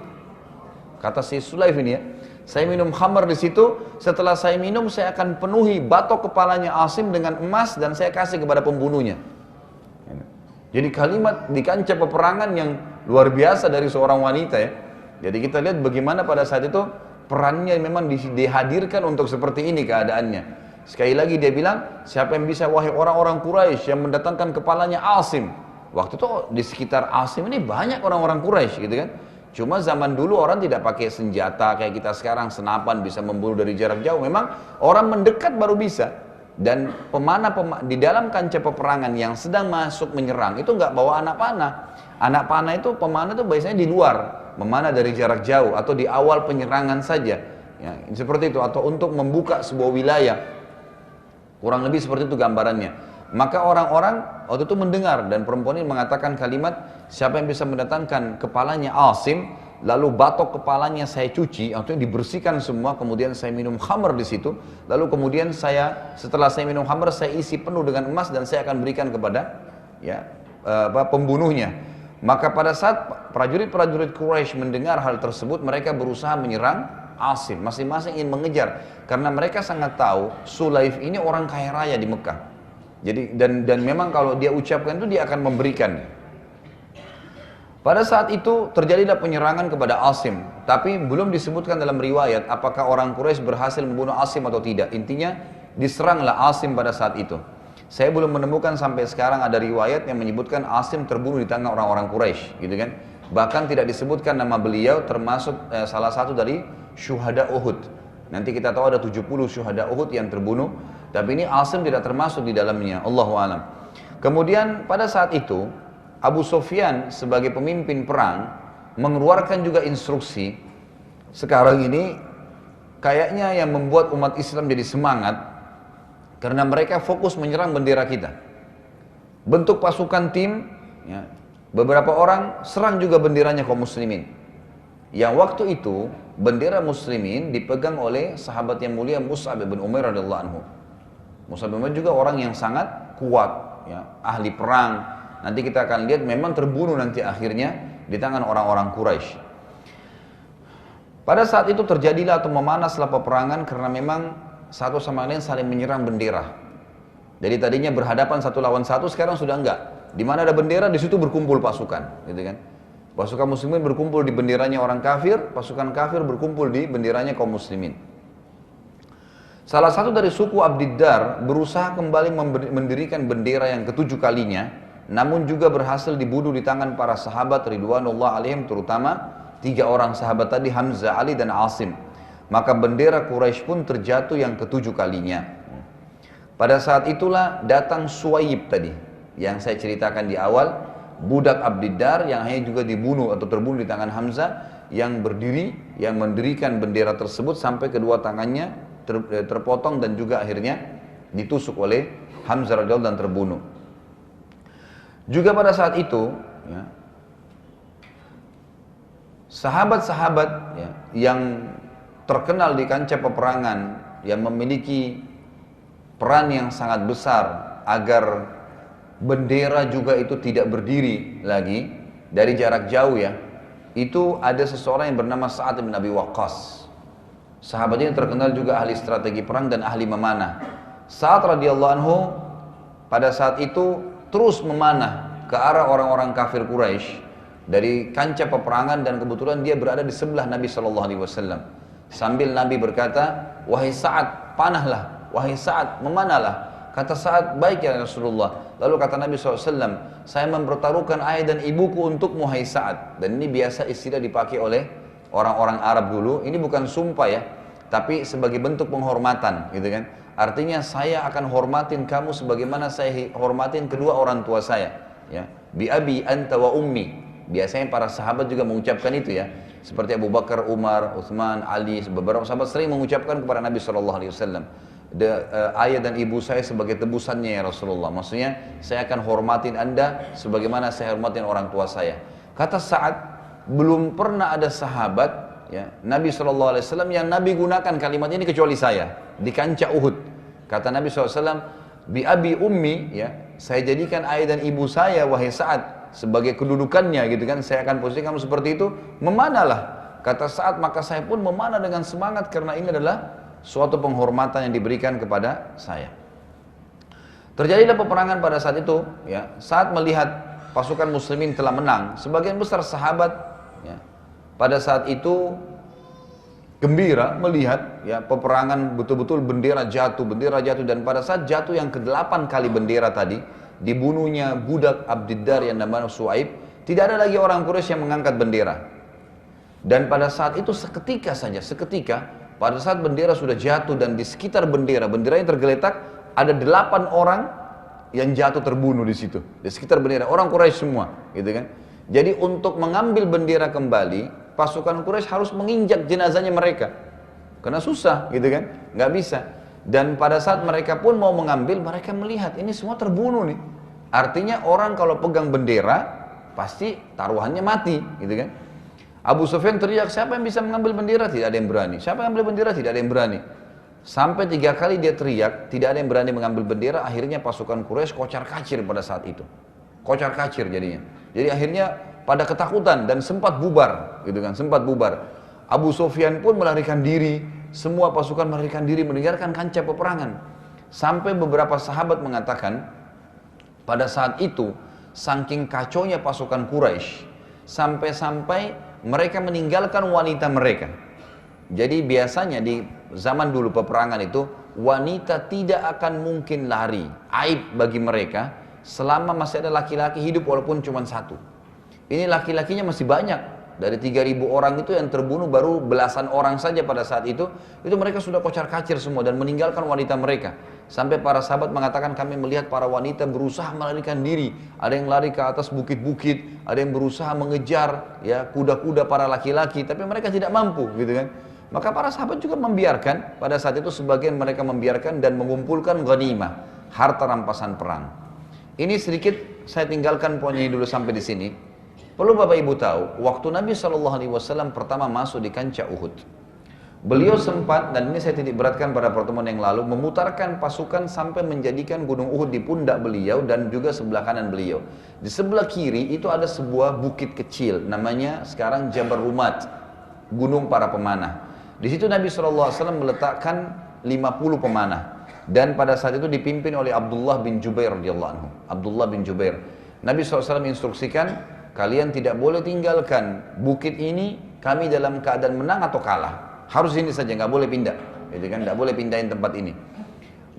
Kata si Sulaif ini ya, saya minum khamar di situ, setelah saya minum saya akan penuhi batok kepalanya Asim dengan emas dan saya kasih kepada pembunuhnya. Jadi kalimat di kancah peperangan yang luar biasa dari seorang wanita ya. Jadi kita lihat bagaimana pada saat itu perannya memang dihadirkan untuk seperti ini keadaannya. Sekali lagi dia bilang, siapa yang bisa wahai orang-orang Quraisy yang mendatangkan kepalanya Asim. Waktu itu di sekitar Asim ini banyak orang-orang Quraisy gitu kan. Cuma zaman dulu orang tidak pakai senjata kayak kita sekarang, senapan bisa membunuh dari jarak jauh. Memang orang mendekat baru bisa. Dan di dalam kancah peperangan yang sedang masuk menyerang itu nggak bawa anak panah. Anak panah itu pemanah itu biasanya di luar, memanah dari jarak jauh atau di awal penyerangan saja. Ya, seperti itu, atau untuk membuka sebuah wilayah. Kurang lebih seperti itu gambarannya. Maka orang-orang waktu itu mendengar dan perempuan ini mengatakan kalimat, siapa yang bisa mendatangkan kepalanya Asim, lalu batok kepalanya saya cuci, artinya dibersihkan semua, kemudian saya minum khamr di situ, lalu kemudian setelah saya minum khamr saya isi penuh dengan emas dan saya akan berikan kepada pembunuhnya. Maka pada saat prajurit-prajurit Quraisy mendengar hal tersebut, mereka berusaha menyerang Asim, masing-masing ingin mengejar, karena mereka sangat tahu Sulaif ini orang kaya raya di Mekah. Jadi dan memang kalau dia ucapkan itu dia akan memberikan. Pada saat itu terjadilah penyerangan kepada Asim, tapi belum disebutkan dalam riwayat apakah orang Quraisy berhasil membunuh Asim atau tidak. Intinya diseranglah Asim pada saat itu. Saya belum menemukan sampai sekarang ada riwayat yang menyebutkan Asim terbunuh di tangan orang-orang Quraisy, gitu kan? Bahkan tidak disebutkan nama beliau, termasuk salah satu dari syuhada Uhud. Nanti kita tahu ada 70 syuhada Uhud yang terbunuh, tapi ini Asim tidak termasuk di dalamnya. Allahu a'lam. Kemudian pada saat itu Abu Sufyan sebagai pemimpin perang mengeluarkan juga instruksi. Sekarang ini kayaknya yang membuat umat Islam jadi semangat karena mereka fokus menyerang bendera kita. Bentuk pasukan tim, ya, beberapa orang serang juga benderanya kaum muslimin. Yang waktu itu bendera muslimin dipegang oleh sahabat yang mulia Mus'ab bin Umair radhiyallahu anhu. Mus'ab bin Umair juga orang yang sangat kuat, ya, ahli perang. Nanti kita akan lihat memang terbunuh nanti akhirnya di tangan orang-orang Quraisy. Pada saat itu terjadilah atau memanaslah peperangan karena memang satu sama lain saling menyerang bendera. Jadi tadinya berhadapan satu lawan satu, sekarang sudah enggak. Di mana ada bendera di situ berkumpul pasukan, gitu kan? Pasukan muslimin berkumpul di benderanya orang kafir, pasukan kafir berkumpul di benderanya kaum muslimin. Salah satu dari suku Abdiddar berusaha kembali mendirikan bendera yang ketujuh kalinya, namun juga berhasil dibunuh di tangan para sahabat ridwanullah alaihim, terutama 3 orang sahabat tadi, Hamzah, Ali dan Asim. Maka bendera Quraisy pun terjatuh yang ketujuh kalinya. Pada saat itulah datang Suwaib tadi yang saya ceritakan di awal, budak Abdiddar yang hanya juga dibunuh atau terbunuh di tangan Hamzah, yang berdiri, yang mendirikan bendera tersebut sampai kedua tangannya terpotong dan juga akhirnya ditusuk oleh Hamzah radhiyallahu dan terbunuh. Juga pada saat itu, ya, sahabat-sahabat, ya, yang terkenal di kancah peperangan, yang memiliki peran yang sangat besar agar bendera juga itu tidak berdiri lagi dari jarak jauh, ya, itu ada seseorang yang bernama Sa'ad bin Abi Waqqas. Sahabat ini terkenal juga ahli strategi perang dan ahli memanah. Sa'ad radhiyallahu anhu pada saat itu terus memanah ke arah orang-orang kafir Quraisy dari kancah peperangan, dan kebetulan dia berada di sebelah Nabi SAW. Sambil Nabi berkata, wahai Sa'ad, panahlah, wahai Sa'ad, memanahlah. Kata Sa'ad, baik ya Rasulullah. Lalu kata Nabi SAW, saya mempertaruhkan ayah dan ibuku untukmu hai Sa'ad. Dan ini biasa istilah dipakai oleh orang-orang Arab dulu. Ini bukan sumpah, ya, tapi sebagai bentuk penghormatan, gitu kan. Artinya saya akan hormatin kamu sebagaimana saya hormatin kedua orang tua saya, ya. Bi abi anta wa ummi. Biasanya para sahabat juga mengucapkan itu, ya. Seperti Abu Bakar, Umar, Utsman, Ali, beberapa sahabat sering mengucapkan kepada Nabi SAW. Ayah dan ibu saya sebagai tebusannya ya Rasulullah. Maksudnya saya akan hormatin anda sebagaimana saya hormatin orang tua saya. Kata Sa'ad, belum pernah ada sahabat, ya, Nabi SAW yang Nabi gunakan kalimat ini kecuali saya di kancah Uhud. Kata Nabi SAW, bi abi ummi, ya, saya jadikan ayah dan ibu saya wahai Sa'ad sebagai kedudukannya, gitu kan. Saya akan posisikan kamu seperti itu, memanahlah. Kata Sa'ad, maka saya pun memanah dengan semangat karena ini adalah suatu penghormatan yang diberikan kepada saya. Terjadilah peperangan pada saat itu, ya. Saat melihat pasukan muslimin telah menang, sebagian besar sahabat, ya, pada saat itu gembira melihat ya peperangan betul-betul bendera jatuh dan pada saat jatuh yang ke-8 kali bendera tadi, dibunuhnya budak Abdiddar yang namanya Suaib, tidak ada lagi orang Quraisy yang mengangkat bendera. Dan pada saat itu seketika pada saat bendera sudah jatuh dan di sekitar benderanya tergeletak, ada 8 orang yang jatuh terbunuh di situ, di sekitar bendera, orang Quraisy semua, gitu kan. Jadi untuk mengambil bendera kembali, pasukan Quraisy harus menginjak jenazahnya mereka, karena susah, gitu kan, nggak bisa. Dan pada saat mereka pun mau mengambil, mereka melihat ini semua terbunuh nih. Artinya orang kalau pegang bendera pasti taruhannya mati, gitu kan. Abu Sufyan teriak, siapa yang bisa mengambil bendera? Tidak ada yang berani. Siapa yang ambil bendera? Tidak ada yang berani. Sampai 3 kali dia teriak, tidak ada yang berani mengambil bendera. Akhirnya pasukan Quraisy kocar kacir pada saat itu, kocar kacir jadinya. Jadi akhirnya pada ketakutan dan sempat bubar, gitu kan, sempat bubar. Abu Sufyan pun melarikan diri, semua pasukan melarikan diri meninggalkan kancah peperangan. Sampai beberapa sahabat mengatakan, pada saat itu saking kacaunya pasukan Quraisy, sampai-sampai mereka meninggalkan wanita mereka. Jadi biasanya di zaman dulu peperangan itu, wanita tidak akan mungkin lari, aib bagi mereka selama masih ada laki-laki hidup walaupun cuma satu. Ini laki-lakinya masih banyak, dari 3.000 orang itu yang terbunuh baru belasan orang saja pada saat itu mereka sudah kocar kacir semua dan meninggalkan wanita mereka. Sampai para sahabat mengatakan, kami melihat para wanita berusaha melarikan diri, ada yang lari ke atas bukit-bukit, ada yang berusaha mengejar ya kuda-kuda para laki-laki, tapi mereka tidak mampu, gitu kan. Maka para sahabat juga membiarkan, pada saat itu sebagian mereka membiarkan dan mengumpulkan ghanimah, harta rampasan perang. Ini sedikit saya tinggalkan poinnya dulu sampai di sini. Perlu Bapak Ibu tahu, waktu Nabi SAW pertama masuk di kancah Uhud, beliau sempat, dan ini saya titik beratkan pada pertemuan yang lalu, memutarkan pasukan sampai menjadikan gunung Uhud di pundak beliau dan juga sebelah kanan beliau. Di sebelah kiri itu ada sebuah bukit kecil, namanya sekarang Jabal Rumat, gunung para pemanah. Di situ Nabi SAW meletakkan 50 pemanah, dan pada saat itu dipimpin oleh Abdullah bin Jubair radhiyallahu anhu. Abdullah bin Jubair. Nabi SAW instruksikan, kalian tidak boleh tinggalkan bukit ini, kami dalam keadaan menang atau kalah. Harus ini saja, nggak boleh pindah, gitu kan? Nggak boleh pindahin tempat ini.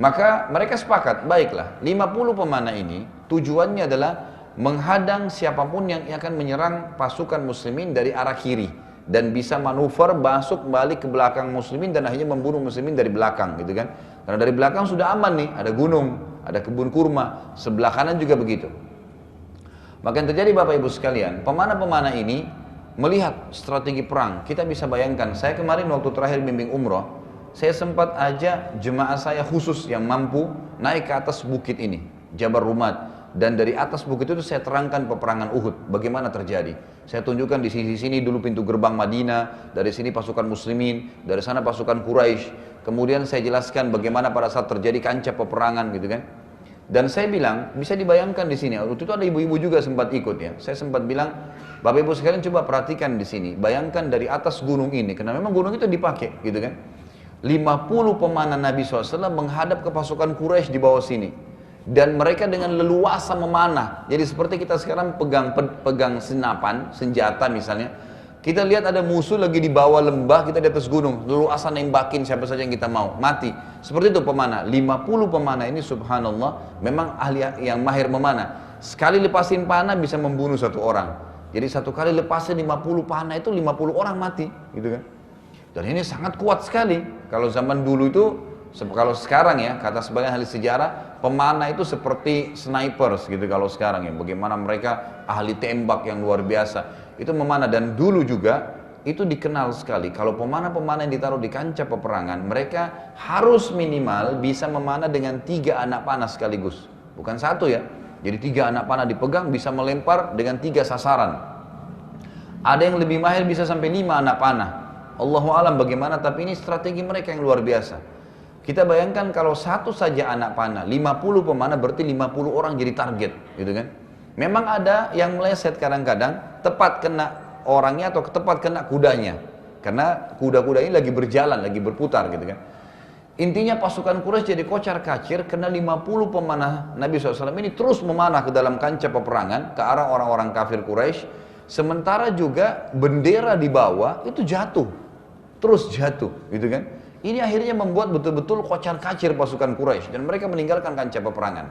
Maka mereka sepakat, baiklah, 50 pemanah ini tujuannya adalah menghadang siapapun yang akan menyerang pasukan muslimin dari arah kiri dan bisa manuver masuk balik ke belakang muslimin dan akhirnya membunuh muslimin dari belakang, gitu kan? Karena dari belakang sudah aman nih, ada gunung, ada kebun kurma, sebelah kanan juga begitu. Maka yang terjadi Bapak Ibu sekalian, pemanah-pemanah ini melihat strategi perang. Kita bisa bayangkan, saya kemarin waktu terakhir bimbing umroh, saya sempat ajak jemaah saya khusus yang mampu naik ke atas bukit ini, Jabal Rumat. Dan dari atas bukit itu saya terangkan peperangan Uhud, bagaimana terjadi. Saya tunjukkan di sisi sini dulu pintu gerbang Madinah, dari sini pasukan muslimin, dari sana pasukan Quraisy. Kemudian saya jelaskan bagaimana pada saat terjadi kancah peperangan, gitu kan. Dan saya bilang, bisa dibayangkan di sini, waktu itu ada ibu-ibu juga sempat ikut ya. Saya sempat bilang, Bapak Ibu sekalian coba perhatikan di sini, bayangkan dari atas gunung ini, karena memang gunung itu dipakai, gitu kan. 50 pemanah Nabi SAW menghadap ke pasukan Quraisy di bawah sini. Dan mereka dengan leluasa memanah. Jadi seperti kita sekarang pegang senapan, senjata misalnya. Kita lihat ada musuh lagi di bawah lembah, kita di atas gunung, leluasa nembakin siapa saja yang kita mau, mati. Seperti itu pemanah. 50 pemanah ini subhanallah memang ahli yang mahir memanah. Sekali lepasin panah bisa membunuh satu orang. Jadi satu kali lepasin 50 panah itu 50 orang mati, gitu kan. Dan ini sangat kuat sekali. Kalau zaman dulu itu, kalau sekarang ya, kata sebagian ahli sejarah, pemanah itu seperti snipers gitu kalau sekarang ya. Bagaimana mereka ahli tembak yang luar biasa. Itu memanah, dan dulu juga itu dikenal sekali. Kalau pemanah-pemanah yang ditaruh di kancah peperangan, mereka harus minimal bisa memanah dengan 3 anak panah sekaligus. Bukan satu ya. Jadi 3 anak panah dipegang bisa melempar dengan 3 sasaran. Ada yang lebih mahir bisa sampai 5 anak panah. Allahu alam bagaimana, tapi ini strategi mereka yang luar biasa. Kita bayangkan kalau satu saja anak panah, 50 pemanah berarti 50 orang jadi target, gitu kan. Memang ada yang meleset kadang-kadang, tepat kena orangnya atau tepat kena kudanya. Karena kuda-kuda ini lagi berjalan, lagi berputar, gitu kan. Intinya pasukan Quraisy jadi kocar kacir, kena 50 pemanah Nabi SAW ini terus memanah ke dalam kancah peperangan, ke arah orang-orang kafir Quraisy. Sementara juga bendera di bawah itu jatuh. terus jatuh, gitu kan. Ini akhirnya membuat betul-betul kocar-kacir pasukan Quraisy dan mereka meninggalkan kancah peperangan.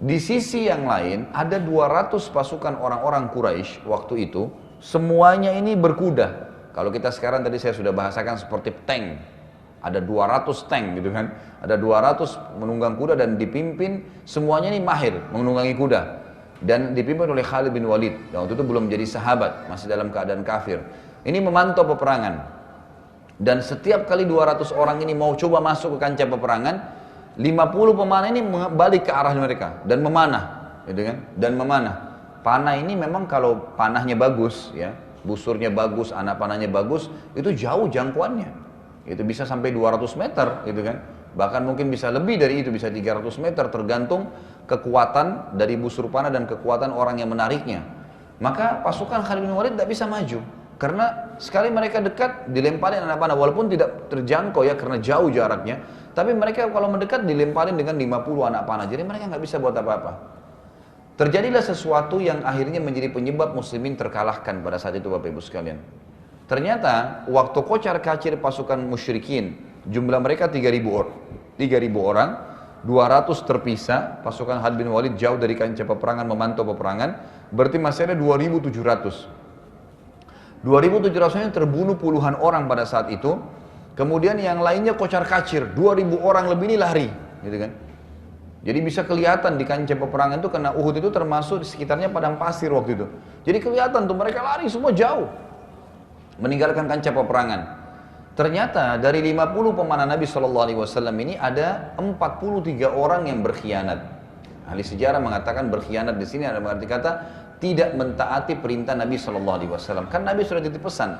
Di sisi yang lain ada 200 pasukan orang-orang Quraisy waktu itu, semuanya ini berkuda. Kalau kita sekarang tadi saya sudah bahasakan seperti tank. Ada 200 tank gitu kan. Ada 200 menunggang kuda dan dipimpin semuanya ini mahir menunggangi kuda. Dan dipimpin oleh Khalid bin Walid. Yang waktu itu belum jadi sahabat, masih dalam keadaan kafir. Ini memantau peperangan. Dan setiap kali 200 orang ini mau coba masuk ke kancah peperangan, 50 pemanah ini balik ke arah mereka dan memanah, gitu kan? Dan memanah. Panah ini memang kalau panahnya bagus, ya, busurnya bagus, anak panahnya bagus, itu jauh jangkauannya. Itu bisa sampai 200 meter, gitu kan? Bahkan mungkin bisa lebih dari itu, bisa 300 meter, tergantung kekuatan dari busur panah dan kekuatan orang yang menariknya. Maka pasukan Khalid bin Walid tidak bisa maju. Karena sekali mereka dekat, dilemparin anak panah, walaupun tidak terjangkau ya, karena jauh jaraknya. Tapi mereka kalau mendekat dilemparin dengan 50 anak panah, jadi mereka nggak bisa buat apa-apa. Terjadilah sesuatu yang akhirnya menjadi penyebab muslimin terkalahkan pada saat itu Bapak Ibu sekalian. Ternyata waktu kocar-kacir pasukan musyrikin, jumlah mereka 3.000 orang, 200 terpisah, pasukan Khalid bin Walid jauh dari kancah peperangan memantau peperangan, berarti masih ada 2.700. 2.700 ini terbunuh puluhan orang pada saat itu, kemudian yang lainnya kocar-kacir, 2.000 orang lebih ini lari, gitu kan. Jadi bisa kelihatan di kancah peperangan itu, karena Uhud itu termasuk di sekitarnya padang pasir waktu itu. Jadi kelihatan tuh mereka lari semua jauh, meninggalkan kancah peperangan. Ternyata dari 50 pemanah Nabi SAW ini ada 43 orang yang berkhianat. Ahli sejarah mengatakan berkhianat di sini ada berarti kata tidak mentaati perintah Nabi SAW. Kan Nabi sudah titip pesan,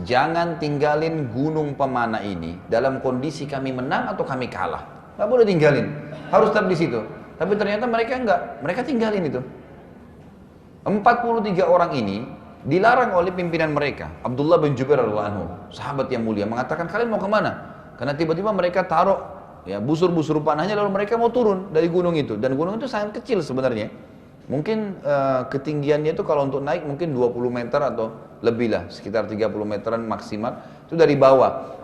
jangan tinggalin gunung pemanah ini dalam kondisi kami menang atau kami kalah. Nggak boleh tinggalin, harus tetap di situ. Tapi ternyata mereka enggak, mereka tinggalin itu. 43 orang ini dilarang oleh pimpinan mereka. Abdullah bin Jubair radhiyallahu anhu, sahabat yang mulia, mengatakan kalian mau kemana? Karena tiba-tiba mereka taruh ya busur-busur panahnya, lalu mereka mau turun dari gunung itu. Dan gunung itu sangat kecil sebenarnya. Mungkin ketinggiannya itu kalau untuk naik mungkin 20 meter atau lebih lah, sekitar 30 meteran maksimal. Itu dari bawah.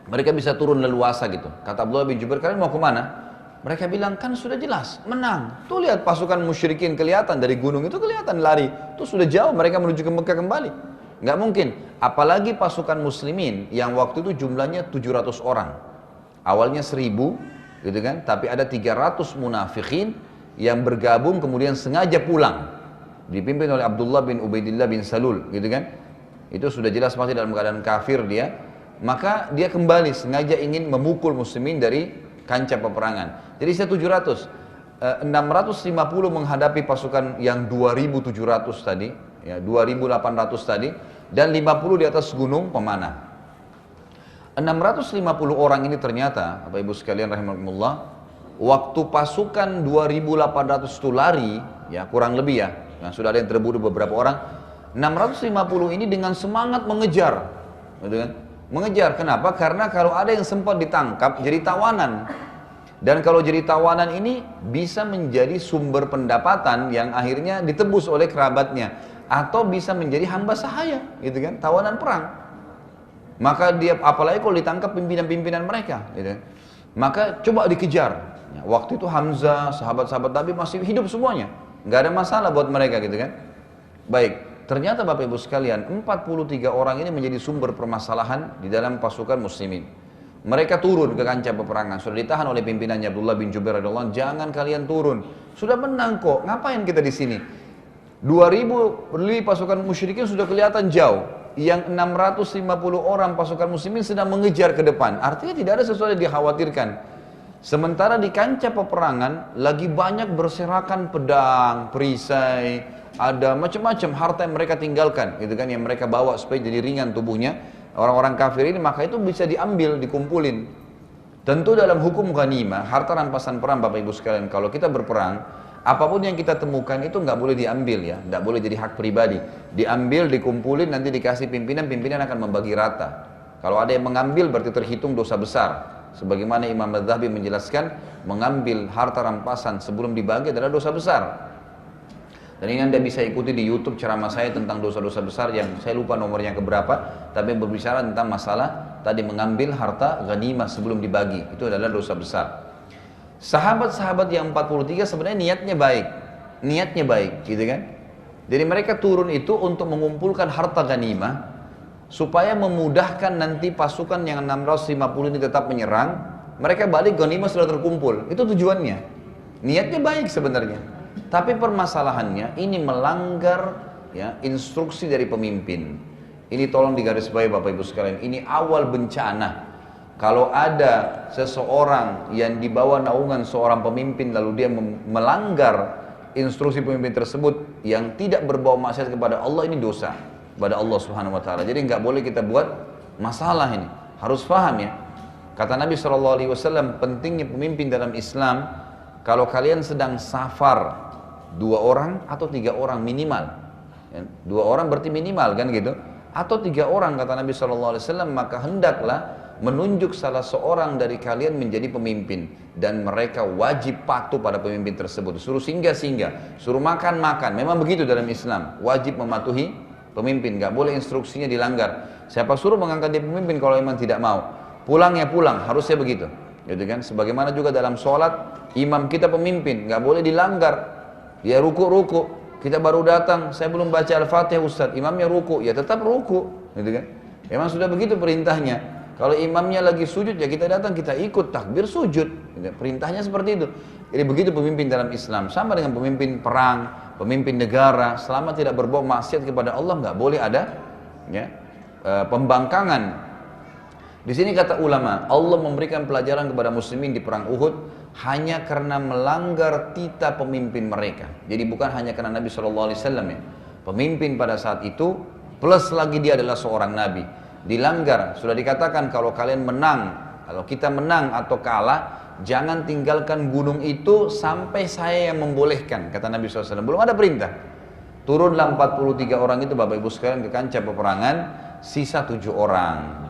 Mereka bisa turun leluasa gitu. Kata Abdullah bin Jubair, kalian mau kemana? Mereka bilang, kan sudah jelas, menang. Tuh lihat pasukan musyrikin kelihatan dari gunung itu, kelihatan lari. Tuh sudah jauh, mereka menuju ke Mekah kembali. Nggak mungkin. Apalagi pasukan muslimin yang waktu itu jumlahnya 700 orang. Awalnya 1000, gitu kan. Tapi ada 300 munafikin yang bergabung kemudian sengaja pulang. Dipimpin oleh Abdullah bin Ubaidillah bin Salul, gitu kan. Itu sudah jelas pasti dalam keadaan kafir dia. Maka dia kembali sengaja ingin memukul muslimin dari kancah peperangan. Jadi saya 700, 650 menghadapi pasukan yang 2.700 tadi, ya 2.800 tadi, dan 50 di atas gunung pemanah. 650 orang ini ternyata, Bapak Ibu sekalian rahimakumullah, waktu pasukan 2.800 itu lari, ya kurang lebih ya, nah, sudah ada yang terbunuh beberapa orang, 650 ini dengan semangat mengejar, gitu kan? Mengejar, kenapa? Karena kalau ada yang sempat ditangkap jadi tawanan. Dan kalau jadi tawanan ini bisa menjadi sumber pendapatan yang akhirnya ditebus oleh kerabatnya. Atau bisa menjadi hamba sahaya, gitu kan? Tawanan perang. Maka dia, apalagi kalau ditangkap pimpinan-pimpinan mereka, gitu kan? Maka coba dikejar. Waktu itu Hamzah, sahabat-sahabat Nabi masih hidup semuanya. Nggak ada masalah buat mereka, gitu kan? Baik. Ternyata Bapak Ibu sekalian, 43 orang ini menjadi sumber permasalahan di dalam pasukan muslimin. Mereka turun ke kancah peperangan, sudah ditahan oleh pimpinannya Abdullah bin Jubair radhiyallahu anhu, jangan kalian turun. Sudah menang kok, ngapain kita di sini? 2000 lebih pasukan musyrikin sudah kelihatan jauh. Yang 650 orang pasukan muslimin sedang mengejar ke depan. Artinya tidak ada sesuatu yang dikhawatirkan. Sementara di kancah peperangan lagi banyak berserakan pedang, perisai, ada macam-macam harta yang mereka tinggalkan, gitu kan, yang mereka bawa supaya jadi ringan tubuhnya orang-orang kafir ini, maka itu bisa diambil, dikumpulin. Tentu dalam hukum ghanimah, harta rampasan perang Bapak Ibu sekalian, kalau kita berperang, apapun yang kita temukan itu nggak boleh diambil ya, nggak boleh jadi hak pribadi. Diambil, dikumpulin, nanti dikasih pimpinan, pimpinan akan membagi rata. Kalau ada yang mengambil berarti terhitung dosa besar. Sebagaimana Imam Adz-Dzahabi menjelaskan, mengambil harta rampasan sebelum dibagi adalah dosa besar. Dan ini Anda bisa ikuti di YouTube ceramah saya tentang dosa-dosa besar yang saya lupa nomornya keberapa, tapi yang berbicara tentang masalah tadi mengambil harta ghanimah sebelum dibagi. Itu adalah dosa besar. Sahabat-sahabat yang 43 sebenarnya niatnya baik, gitu kan? Jadi mereka turun itu untuk mengumpulkan harta ghanimah supaya memudahkan nanti pasukan yang 650 ini tetap menyerang. Mereka balik ghanimah sudah terkumpul. Itu tujuannya. Niatnya baik sebenarnya. Tapi permasalahannya ini melanggar ya, instruksi dari pemimpin. Ini tolong digarisbawahi Bapak Ibu sekalian. Ini awal bencana. Kalau ada seseorang yang di bawah naungan seorang pemimpin lalu dia melanggar instruksi pemimpin tersebut yang tidak berbau maksiat kepada Allah, ini dosa kepada Allah Subhanahu wa taala. Jadi nggak boleh kita buat masalah ini. Harus paham ya. Kata Nabi SAW, pentingnya pemimpin dalam Islam, kalau kalian sedang safar 2 orang atau 3 orang minimal, 2 orang berarti minimal kan gitu, atau 3 orang kata Nabi SAW, maka hendaklah menunjuk salah seorang dari kalian menjadi pemimpin dan mereka wajib patuh pada pemimpin tersebut. Suruh singgah-singgah, suruh makan-makan, memang begitu dalam Islam, wajib mematuhi pemimpin, nggak boleh instruksinya dilanggar. Siapa suruh mengangkat dia pemimpin kalau memang tidak mau, pulang ya pulang, harusnya begitu, gitu kan? Sebagaimana juga dalam sholat, imam kita pemimpin, nggak boleh dilanggar. Dia ruku, kita baru datang, saya belum baca Al-Fatihah Ustaz, imamnya ruku, ya tetap ruku, gitu kan? Memang sudah begitu perintahnya. Kalau imamnya lagi sujud, ya kita datang, kita ikut takbir sujud, gitu. Perintahnya seperti itu. Jadi begitu pemimpin dalam Islam, sama dengan pemimpin perang, pemimpin negara, selama tidak berbuat maksiat kepada Allah, nggak boleh ada ya, pembangkangan. Di sini kata ulama, Allah memberikan pelajaran kepada muslimin di perang Uhud hanya karena melanggar titah pemimpin mereka. Jadi bukan hanya karena Nabi SAW ya. Pemimpin pada saat itu, plus lagi dia adalah seorang Nabi. Dilanggar, sudah dikatakan kalau kalian menang, kalau kita menang atau kalah, jangan tinggalkan gunung itu sampai saya yang membolehkan, kata Nabi SAW. Belum ada perintah. Turunlah 43 orang itu Bapak Ibu sekalian ke kancah peperangan, sisa 7 orang.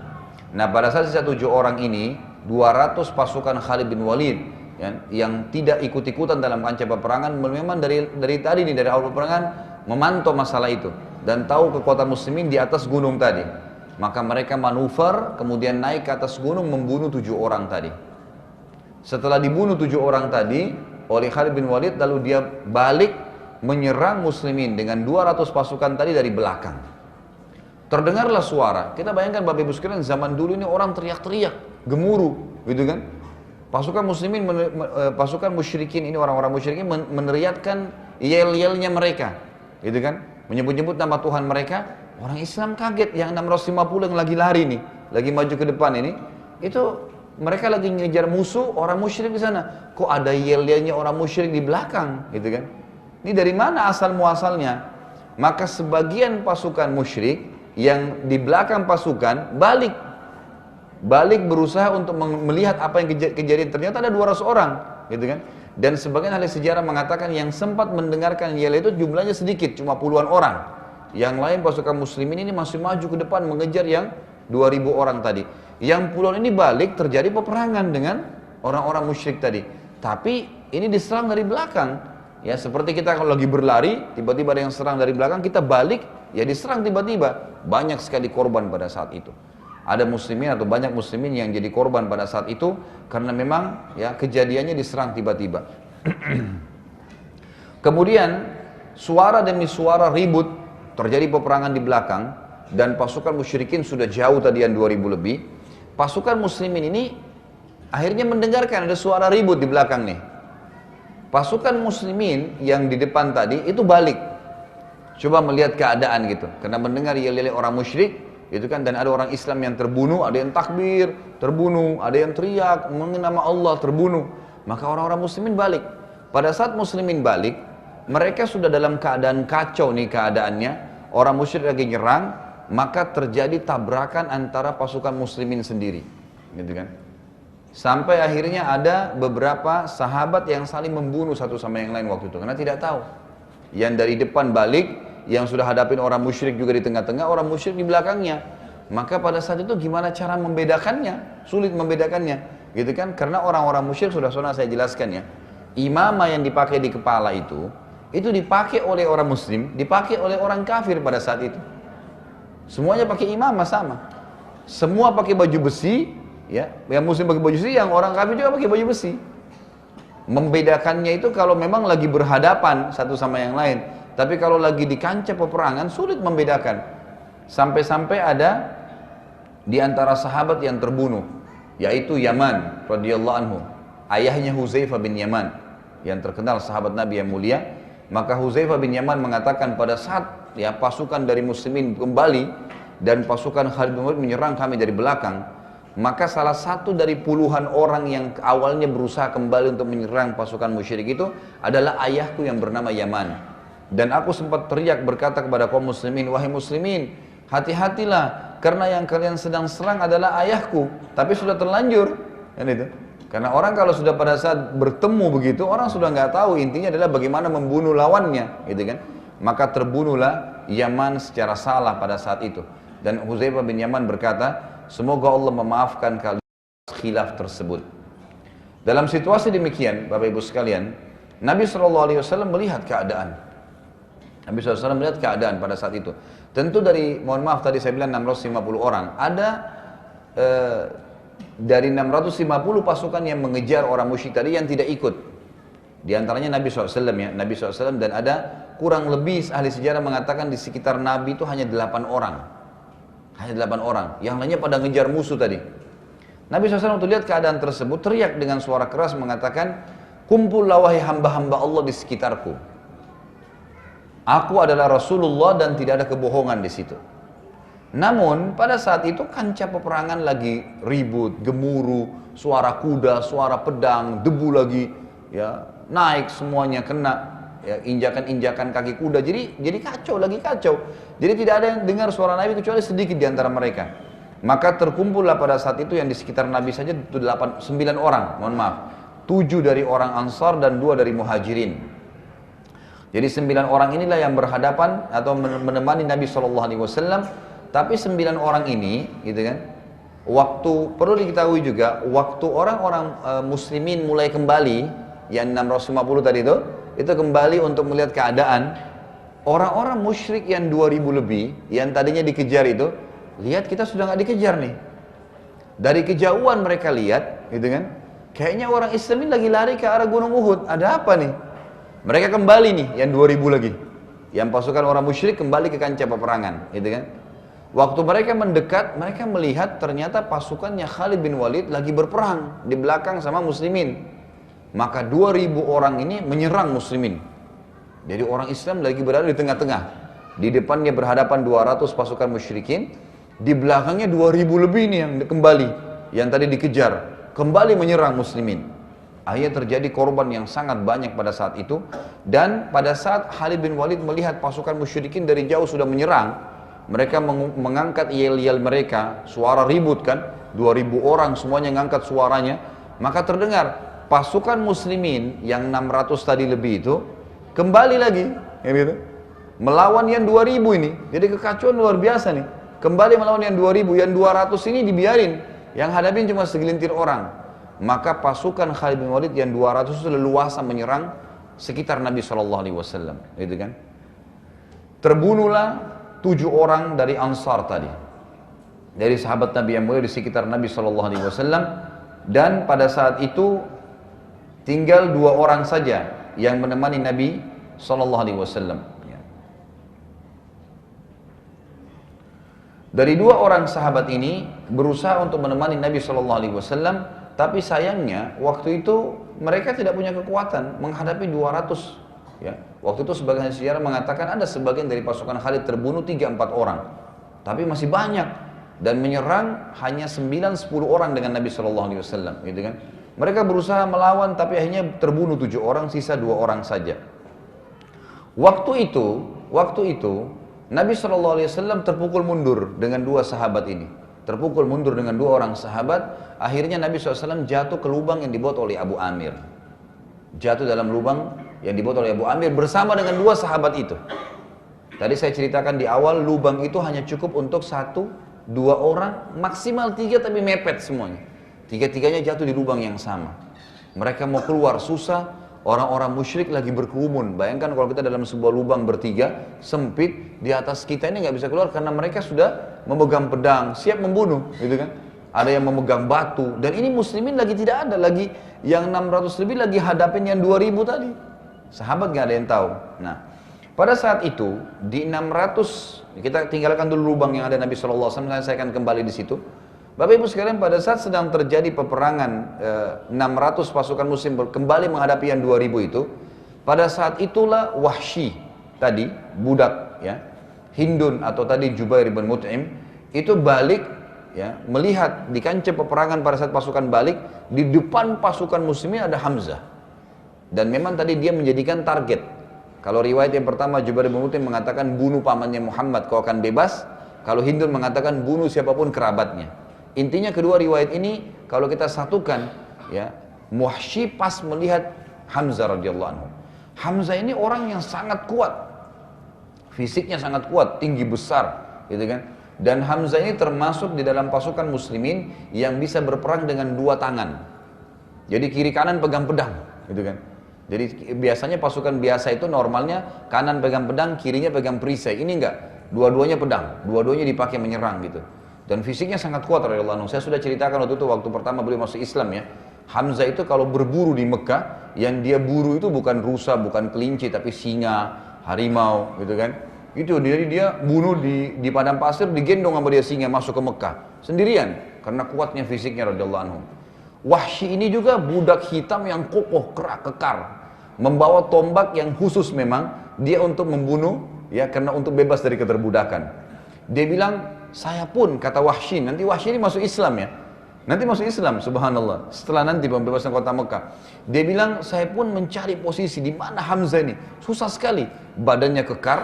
Nah pada saat sisa 7 orang ini, 200 pasukan Khalid bin Walid ya, yang tidak ikut-ikutan dalam kancah peperangan, memang dari tadi nih, dari awal peperangan memantau masalah itu dan tahu kekuatan muslimin di atas gunung tadi. Maka mereka manuver, kemudian naik ke atas gunung membunuh 7 orang tadi. Setelah dibunuh 7 orang tadi oleh Khalid bin Walid, lalu dia balik menyerang muslimin dengan 200 pasukan tadi dari belakang. Terdengarlah suara. Kita bayangkan Bapak Ibu sekalian, zaman dulu ini orang teriak-teriak, gemuruh, gitu kan? Pasukan muslimin, pasukan musyrikin ini, orang-orang musyrikin meneriakkan yel-yelnya mereka, gitu kan? Menyebut-nyebut nama Tuhan mereka. Orang Islam kaget, yang 650 yang lagi lari nih, lagi maju ke depan ini, itu mereka lagi ngejar musuh orang musyrik di sana. Kok ada yel-yelnya orang musyrik di belakang, gitu kan? Ini dari mana asal muasalnya? Maka sebagian pasukan musyrik yang di belakang pasukan balik berusaha untuk melihat apa yang kejadian. Ternyata ada 200 orang, gitu kan? Dan sebagian ahli sejarah mengatakan yang sempat mendengarkan yel itu jumlahnya sedikit, cuma puluhan orang. Yang lain pasukan muslimin ini masih maju ke depan mengejar yang 2000 orang tadi. Yang puluhan ini balik, terjadi peperangan dengan orang-orang musyrik tadi. Tapi ini diserang dari belakang. Ya seperti kita kalau lagi berlari, tiba-tiba ada yang serang dari belakang, kita balik, ya diserang tiba-tiba. Banyak sekali korban pada saat itu. Ada muslimin atau banyak muslimin yang jadi korban pada saat itu karena memang ya kejadiannya diserang tiba-tiba. Kemudian suara demi suara ribut, terjadi peperangan di belakang dan pasukan musyrikin sudah jauh tadi yang 2000 lebih. Pasukan muslimin ini akhirnya mendengarkan ada suara ribut di belakang nih. Pasukan muslimin yang di depan tadi itu balik, coba melihat keadaan gitu, karena mendengar yel-yel orang musyrik itu kan, dan ada orang Islam yang terbunuh, ada yang takbir terbunuh, ada yang teriak mengenai nama Allah terbunuh. Maka orang-orang muslimin balik. Pada saat muslimin balik, mereka sudah dalam keadaan kacau nih keadaannya, orang musyrik lagi nyerang, maka terjadi tabrakan antara pasukan muslimin sendiri, gitu kan. Sampai akhirnya ada beberapa sahabat yang saling membunuh satu sama yang lain waktu itu, karena tidak tahu. Yang dari depan balik, yang sudah hadapin orang musyrik juga di tengah-tengah, orang musyrik di belakangnya. Maka pada saat itu gimana cara membedakannya? Sulit membedakannya, gitu kan? Karena orang-orang musyrik sudah saya jelaskan ya. Imamah yang dipakai di kepala itu dipakai oleh orang muslim, dipakai oleh orang kafir pada saat itu. Semuanya pakai imamah sama. Semua pakai baju besi, ya. Yang muslim pakai baju besi, yang orang kafir juga pakai baju besi. Membedakannya itu kalau memang lagi berhadapan satu sama yang lain. Tapi kalau lagi di kancah peperangan sulit membedakan. Sampai-sampai ada di antara sahabat yang terbunuh, yaitu Yaman radhiyallahu anhu, ayahnya Huzaifah bin Yaman, yang terkenal sahabat Nabi yang mulia. Maka Huzaifah bin Yaman mengatakan pada saat ya pasukan dari muslimin kembali dan pasukan Khalid bin Walid menyerang kami dari belakang, maka salah satu dari puluhan orang yang awalnya berusaha kembali untuk menyerang pasukan musyrik itu adalah ayahku yang bernama Yaman. Dan aku sempat teriak berkata kepada kaum muslimin, wahai muslimin, hati-hatilah karena yang kalian sedang serang adalah ayahku, tapi sudah terlanjur, kan itu. Karena orang kalau sudah pada saat bertemu begitu, orang sudah nggak tahu, intinya adalah bagaimana membunuh lawannya, gitu kan. Maka terbunuhlah Yaman secara salah pada saat itu. Dan Huzaifah bin Yaman berkata, semoga Allah memaafkan kalian khilaf tersebut. Dalam situasi demikian, Bapak Ibu sekalian, Nabi SAW melihat keadaan. Nabi SAW melihat keadaan pada saat itu. Tentu dari, mohon maaf tadi saya bilang 650 orang, ada dari 650 pasukan yang mengejar orang musyrik tadi yang tidak ikut. Di antaranya Nabi SAW ya, Nabi SAW, dan ada kurang lebih ahli sejarah mengatakan di sekitar Nabi itu hanya 8 orang. Hanya 8 orang, yang lainnya pada ngejar musuh tadi. Nabi SAW waktu lihat keadaan tersebut teriak dengan suara keras mengatakan, kumpullah wahai hamba-hamba Allah di sekitarku. Aku adalah Rasulullah dan tidak ada kebohongan di situ. Namun pada saat itu kancah peperangan lagi ribut, gemuruh, suara kuda, suara pedang, debu lagi, ya naik semuanya kena, ya injakan-injakan kaki kuda. Jadi kacau lagi kacau. Jadi tidak ada yang dengar suara Nabi kecuali sedikit di antara mereka. Maka terkumpullah pada saat itu yang di sekitar Nabi saja itu 9 orang, mohon maaf, 7 dari orang Ansar dan 2 dari Muhajirin. Jadi 9 orang inilah yang berhadapan atau menemani Nabi SAW. Tapi 9 orang ini, gitu kan, waktu, perlu diketahui juga, waktu orang-orang muslimin mulai kembali, yang 650 tadi itu kembali untuk melihat keadaan, orang-orang musyrik yang 2000 lebih, yang tadinya dikejar itu, lihat kita sudah nggak dikejar nih. Dari kejauhan mereka lihat, gitu kan, kayaknya orang Islam ini lagi lari ke arah Gunung Uhud, ada apa nih? Mereka kembali nih, yang 2000 lagi, yang pasukan orang musyrik kembali ke kancah peperangan, gitu kan. Waktu mereka mendekat, mereka melihat ternyata pasukannya Khalid bin Walid lagi berperang di belakang sama muslimin. Maka 2000 orang ini menyerang muslimin. Jadi orang Islam lagi berada di tengah-tengah. Di depannya berhadapan 200 pasukan musyrikin, di belakangnya 2000 lebih nih yang kembali, yang tadi dikejar, kembali menyerang muslimin. Akhirnya terjadi korban yang sangat banyak pada saat itu. Dan pada saat Khalid bin Walid melihat pasukan musyrikin dari jauh sudah menyerang, mereka mengangkat yel-yel mereka, suara ribut kan, 2000 orang semuanya ngangkat suaranya, maka terdengar pasukan muslimin yang 600 tadi lebih itu kembali lagi, gitu, melawan yang 2000 ini. Jadi kekacauan luar biasa nih, kembali melawan yang 2000, yang 200 ini dibiarin, yang hadapin cuma segelintir orang. Maka pasukan Khalid bin Walid yang 200 itu leluasa menyerang sekitar Nabi SAW, gitu kan. Terbunuhlah 7 orang dari Ansar tadi, dari sahabat Nabi yang mulia di sekitar Nabi SAW. Dan pada saat itu tinggal 2 orang saja yang menemani Nabi SAW. Dari 2 orang sahabat ini berusaha untuk menemani Nabi SAW, tapi sayangnya waktu itu mereka tidak punya kekuatan menghadapi 200. Ya, waktu itu sebagian sejarah mengatakan ada sebagian dari pasukan Khalid terbunuh 3-4 orang, tapi masih banyak, dan menyerang hanya 9-10 orang dengan Nabi SAW, gitu kan. Mereka berusaha melawan tapi akhirnya terbunuh 7 orang, sisa 2 orang saja. Waktu itu Nabi SAW terpukul mundur dengan 2 sahabat ini, terpukul mundur dengan 2 orang sahabat. Akhirnya Nabi SAW jatuh ke lubang yang dibuat oleh Abu Amir, jatuh dalam lubang yang dibuat oleh Abu Amir bersama dengan 2 sahabat itu. Tadi saya ceritakan di awal, lubang itu hanya cukup untuk 1-2 orang, maksimal 3, tapi mepet semuanya. 3-tiganya jatuh di lubang yang sama. Mereka mau keluar susah, Orang-orang musyrik lagi berkerumun. Bayangkan kalau kita dalam sebuah lubang bertiga, sempit, di atas kita ini nggak bisa keluar karena mereka sudah memegang pedang, siap membunuh, gitu kan? Ada yang memegang batu, dan ini muslimin lagi tidak ada, lagi yang 600 lebih lagi hadapin yang 2000 tadi. Sahabat nggak ada yang tahu. Nah, pada saat itu di 600, kita tinggalkan dulu lubang yang ada Nabi SAW, saya akan kembali di situ. Bapak Ibu sekalian, pada saat sedang terjadi peperangan 600 pasukan muslim kembali menghadapi yang 2000 itu, pada saat itulah Wahsy tadi, budak ya, Hindun atau tadi Jubair bin Mut'im itu balik ya, melihat di kancah peperangan pada saat pasukan balik, di depan pasukan muslimin ada Hamzah. Dan memang tadi dia menjadikan target. Kalau riwayat yang pertama Jubair bin Mut'im mengatakan bunuh pamannya Muhammad kau akan bebas. Kalau Hindun mengatakan bunuh siapapun kerabatnya. Intinya kedua riwayat ini kalau kita satukan ya, Wahsy pas melihat Hamzah radhiyallahu anhu. Hamzah ini orang yang sangat kuat. Fisiknya sangat kuat, tinggi besar, gitu kan? Dan Hamzah ini termasuk di dalam pasukan muslimin yang bisa berperang dengan dua tangan. Jadi kiri kanan pegang pedang, gitu kan? Jadi biasanya pasukan biasa itu normalnya kanan pegang pedang, kirinya pegang perisai. Ini enggak, dua-duanya pedang, dua-duanya dipakai menyerang gitu. Dan fisiknya sangat kuat radhiyallahu anhu. Saya sudah ceritakan waktu itu waktu pertama beliau masuk Islam ya. Hamzah itu kalau berburu di Mekah, yang dia buru itu bukan rusa, bukan kelinci, tapi singa, harimau, gitu kan? Itu jadi dia bunuh di padang pasir, digendong sama dia singa masuk ke Mekah sendirian karena kuatnya fisiknya radhiyallahu anhu. Wahsy ini juga budak hitam yang kokoh, kerak, kekar, membawa tombak yang khusus memang dia untuk membunuh ya, karena untuk bebas dari keterbudakan. Dia bilang, saya pun, kata Wahsy, nanti Wahsy ini masuk Islam ya, nanti masuk Islam, subhanallah, setelah nanti pembebasan kota Mekah. Dia bilang, saya pun mencari posisi di mana Hamzah ini, susah sekali, badannya kekar,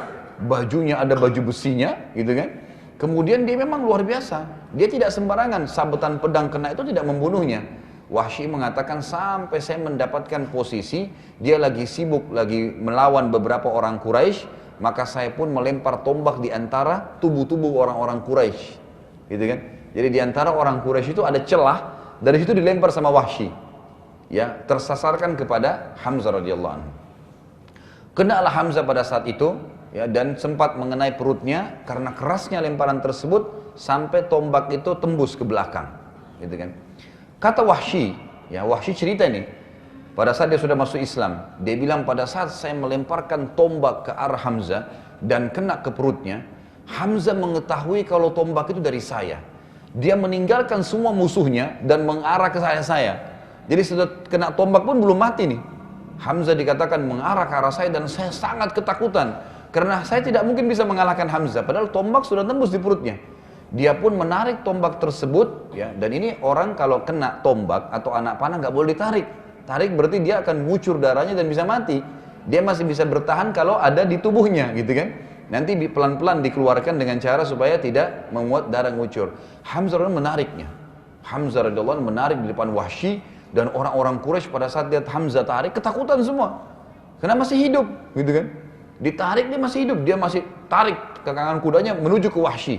bajunya ada baju besinya, gitu kan. Kemudian dia memang luar biasa, dia tidak sembarangan, sabetan pedang kena itu tidak membunuhnya. Wahsy mengatakan sampai saya mendapatkan posisi, dia lagi sibuk, lagi melawan beberapa orang Quraisy, maka saya pun melempar tombak di antara tubuh-tubuh orang-orang Quraisy, gitu kan. Jadi di antara orang Quraisy itu ada celah, dari situ dilempar sama Wahsy, ya, tersasarkan kepada Hamzah radhiyallahu anhu. Kenalah Hamzah pada saat itu, ya, dan sempat mengenai perutnya karena kerasnya lemparan tersebut sampai tombak itu tembus ke belakang, gitu kan. Kata Wahsy, ya, Wahsy cerita nih. Pada saat dia sudah masuk Islam, dia bilang pada saat saya melemparkan tombak ke arah Hamzah dan kena ke perutnya, Hamzah mengetahui kalau tombak itu dari saya. Dia meninggalkan semua musuhnya dan mengarah ke saya. Jadi sudah kena tombak pun belum mati nih. Hamzah dikatakan mengarah ke arah saya dan saya sangat ketakutan. Karena saya tidak mungkin bisa mengalahkan Hamzah, padahal tombak sudah tembus di perutnya. Dia pun menarik tombak tersebut, ya, dan ini orang kalau kena tombak atau anak panah nggak boleh ditarik. Tarik berarti dia akan ngucur darahnya dan bisa mati. Dia masih bisa bertahan kalau ada di tubuhnya, gitu kan. Nanti pelan-pelan dikeluarkan dengan cara supaya tidak memuat darah ngucur. Hamzah menariknya. Hamzah radhiyallahu anhu menarik di depan Wahsy, dan orang-orang Quraisy pada saat lihat Hamzah tarik ketakutan semua. Karena masih hidup, gitu kan. Ditarik dia masih hidup, dia masih tarik kekangan kudanya menuju ke Wahsy.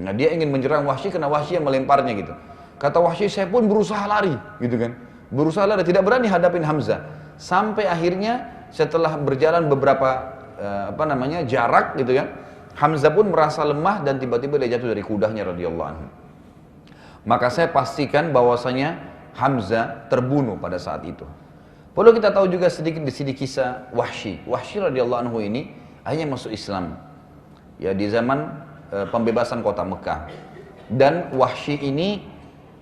Nah, dia ingin menyerang Wahsy karena Wahsy yang melemparnya gitu. Kata Wahsy, saya pun berusaha lari, gitu kan. Berusaha lari, tidak berani hadapin Hamzah. Sampai akhirnya setelah berjalan beberapa jarak gitu kan, Hamzah pun merasa lemah dan tiba-tiba dia jatuh dari kudanya radhiyallahu anhu. Maka saya pastikan bahwasanya Hamzah terbunuh pada saat itu. Perlu kita tahu juga sedikit di sini kisah Wahsy. Wahsy radhiyallahu anhu ini akhirnya masuk Islam ya di zaman pembebasan kota Mekah. Dan Wahsy ini,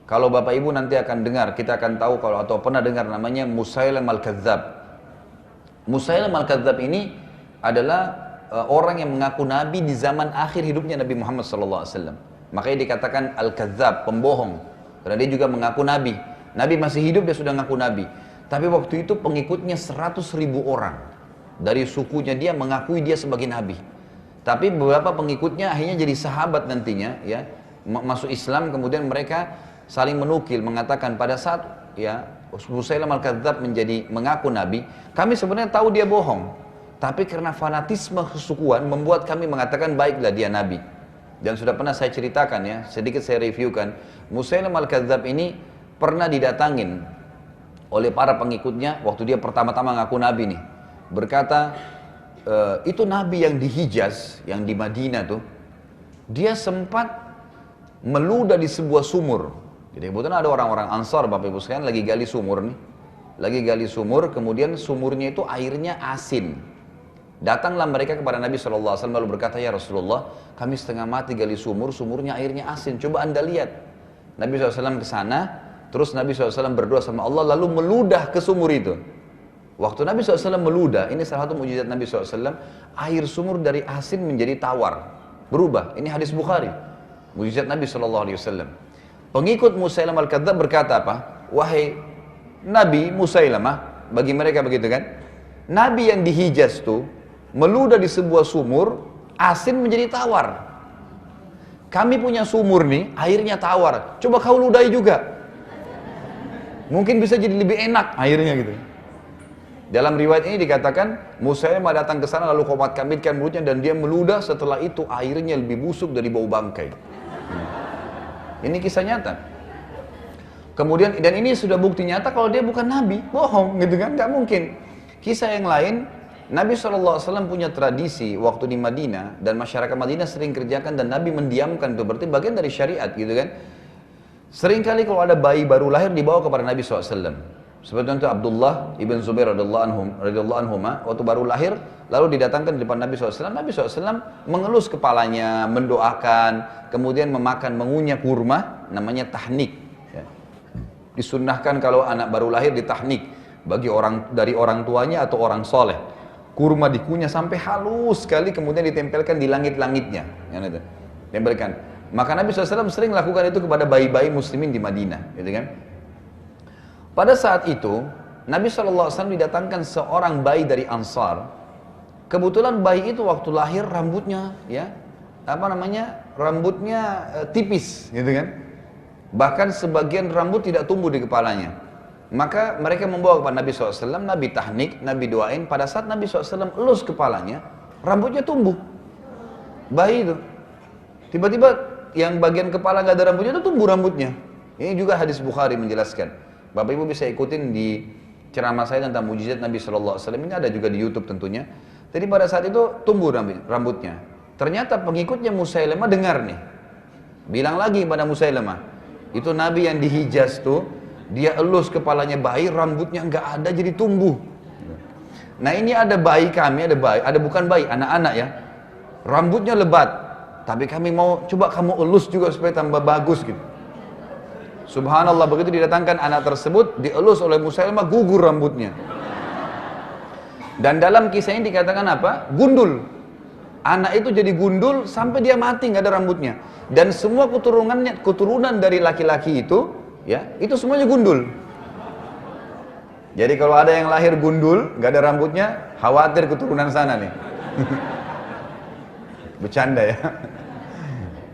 kalau Bapak Ibu nanti akan dengar, kita akan tahu kalau atau pernah dengar namanya Musailam al-Kadzab. Musailam al-Kadzab ini adalah orang yang mengaku nabi di zaman akhir hidupnya Nabi Muhammad SAW. Makanya dikatakan al-Kadzab, pembohong. Karena dia juga mengaku nabi. Nabi masih hidup, dia sudah mengaku nabi. Tapi waktu itu pengikutnya 100.000 orang. Dari sukunya dia mengakui dia sebagai nabi. Tapi beberapa pengikutnya akhirnya jadi sahabat nantinya, ya, masuk Islam, kemudian mereka saling menukil mengatakan pada saat ya Musailam al-Kadzab menjadi mengaku nabi, kami sebenarnya tahu dia bohong, tapi karena fanatisme kesukuan membuat kami mengatakan baiklah dia nabi. Dan sudah pernah saya ceritakan ya, sedikit saya reviewkan, Musailam al-Kadzab ini pernah didatangin oleh para pengikutnya waktu dia pertama-tama ngaku nabi nih. Berkata, itu nabi yang di Hijaz, yang di Madinah tuh, dia sempat meludah di sebuah sumur. Jadi kebetulan ada orang-orang Ansar, Bapak Ibu sekalian, lagi gali sumur nih. Lagi gali sumur, kemudian sumurnya itu airnya asin. Datanglah mereka kepada Nabi SAW lalu berkata, ya Rasulullah, kami setengah mati gali sumur, sumurnya airnya asin, coba anda lihat. Nabi SAW ke sana, terus Nabi SAW berdoa sama Allah, lalu meludah ke sumur itu. Waktu Nabi SAW meludah, ini salah satu mujizat Nabi SAW, air sumur dari asin menjadi tawar, berubah. Ini hadis Bukhari, mujizat Nabi SAW. Pengikut Musailamah Al-Kadzdzab berkata apa? Wahai Nabi Musailamah, bagi mereka begitu kan? Nabi yang di Hijaz tuh, meludah di sebuah sumur, asin menjadi tawar. Kami punya sumur nih, airnya tawar. Coba kau ludahi juga. Mungkin bisa jadi lebih enak airnya gitu. Dalam riwayat ini dikatakan, Musailamah datang ke sana lalu komat-kamitkan mulutnya dan dia meludah, setelah itu airnya lebih busuk dari bau bangkai. Ini kisah nyata. Kemudian, dan ini sudah bukti nyata kalau dia bukan Nabi, bohong gitu kan, nggak mungkin. Kisah yang lain, Nabi SAW punya tradisi waktu di Madinah, dan masyarakat Madinah sering kerjakan dan Nabi mendiamkan, itu berarti bagian dari syariat gitu kan. Seringkali kalau ada bayi baru lahir dibawa kepada Nabi SAW. Seperti itu Abdullah ibn Zubair radhiyallahu anhu waktu baru lahir, lalu didatangkan di depan Nabi SAW. Nabi SAW mengelus kepalanya, mendoakan, kemudian mengunyah kurma, namanya tahnik. Ya. Disunnahkan kalau anak baru lahir ditahnik bagi dari orang tuanya atau orang soleh. Kurma dikunyah sampai halus sekali, kemudian ditempelkan di langit-langitnya. Ya, tempelkan. Maka Nabi SAW sering lakukan itu kepada bayi-bayi muslimin di Madinah, gitu kan? Pada saat itu, Nabi SAW didatangkan seorang bayi dari Ansar. Kebetulan bayi itu waktu lahir rambutnya, ya, rambutnya tipis, gitu kan? Bahkan sebagian rambut tidak tumbuh di kepalanya. Maka mereka membawa kepada Nabi SAW, Nabi tahnik, Nabi doain. Pada saat Nabi SAW elus kepalanya, rambutnya tumbuh. Bayi itu. Tiba-tiba yang bagian kepala nggak ada rambutnya itu tumbuh rambutnya. Ini juga hadis Bukhari menjelaskan. Bapak Ibu bisa ikutin di ceramah saya tentang mujizat Nabi SAW. Ini ada juga di YouTube tentunya. Jadi pada saat itu tumbuh rambutnya. Ternyata pengikutnya Musailamah dengar nih. Bilang lagi pada Musailamah, itu Nabi yang di Hijaz tuh, dia elus kepalanya bayi, rambutnya nggak ada jadi tumbuh. Nah ini ada bayi kami, ada bukan bayi, anak-anak ya. Rambutnya lebat, tapi kami mau coba kamu elus juga supaya tambah bagus gitu. Subhanallah, begitu didatangkan anak tersebut, dielus oleh Musailamah, gugur rambutnya. Dan dalam kisah ini dikatakan apa? Gundul. Anak itu jadi gundul sampai dia mati, nggak ada rambutnya. Dan semua keturunan dari laki-laki itu, ya, itu semuanya gundul. Jadi kalau ada yang lahir gundul, nggak ada rambutnya, khawatir keturunan sana nih. Bercanda ya.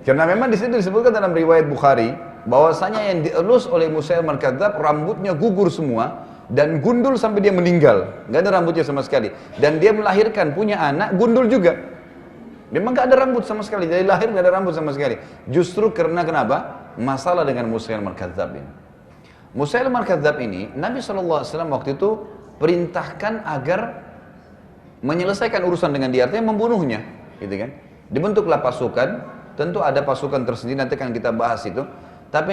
Karena memang di situ disebutkan dalam riwayat Bukhari, bahwasanya yang dielus oleh Musailamah Al-Kadzdzab rambutnya gugur semua dan gundul sampai dia meninggal, nggak ada rambutnya sama sekali. Dan dia melahirkan punya anak gundul juga, memang nggak ada rambut sama sekali, dari lahir nggak ada rambut sama sekali. Justru karena kenapa? Masalah dengan Musailamah Al-Kadzdzab ini. Musailamah Al-Kadzdzab ini Nabi SAW waktu itu perintahkan agar menyelesaikan urusan dengan dia, artinya membunuhnya, gitu kan? Dibentuklah pasukan, tentu ada pasukan tersendiri, nanti akan kita bahas itu. Tapi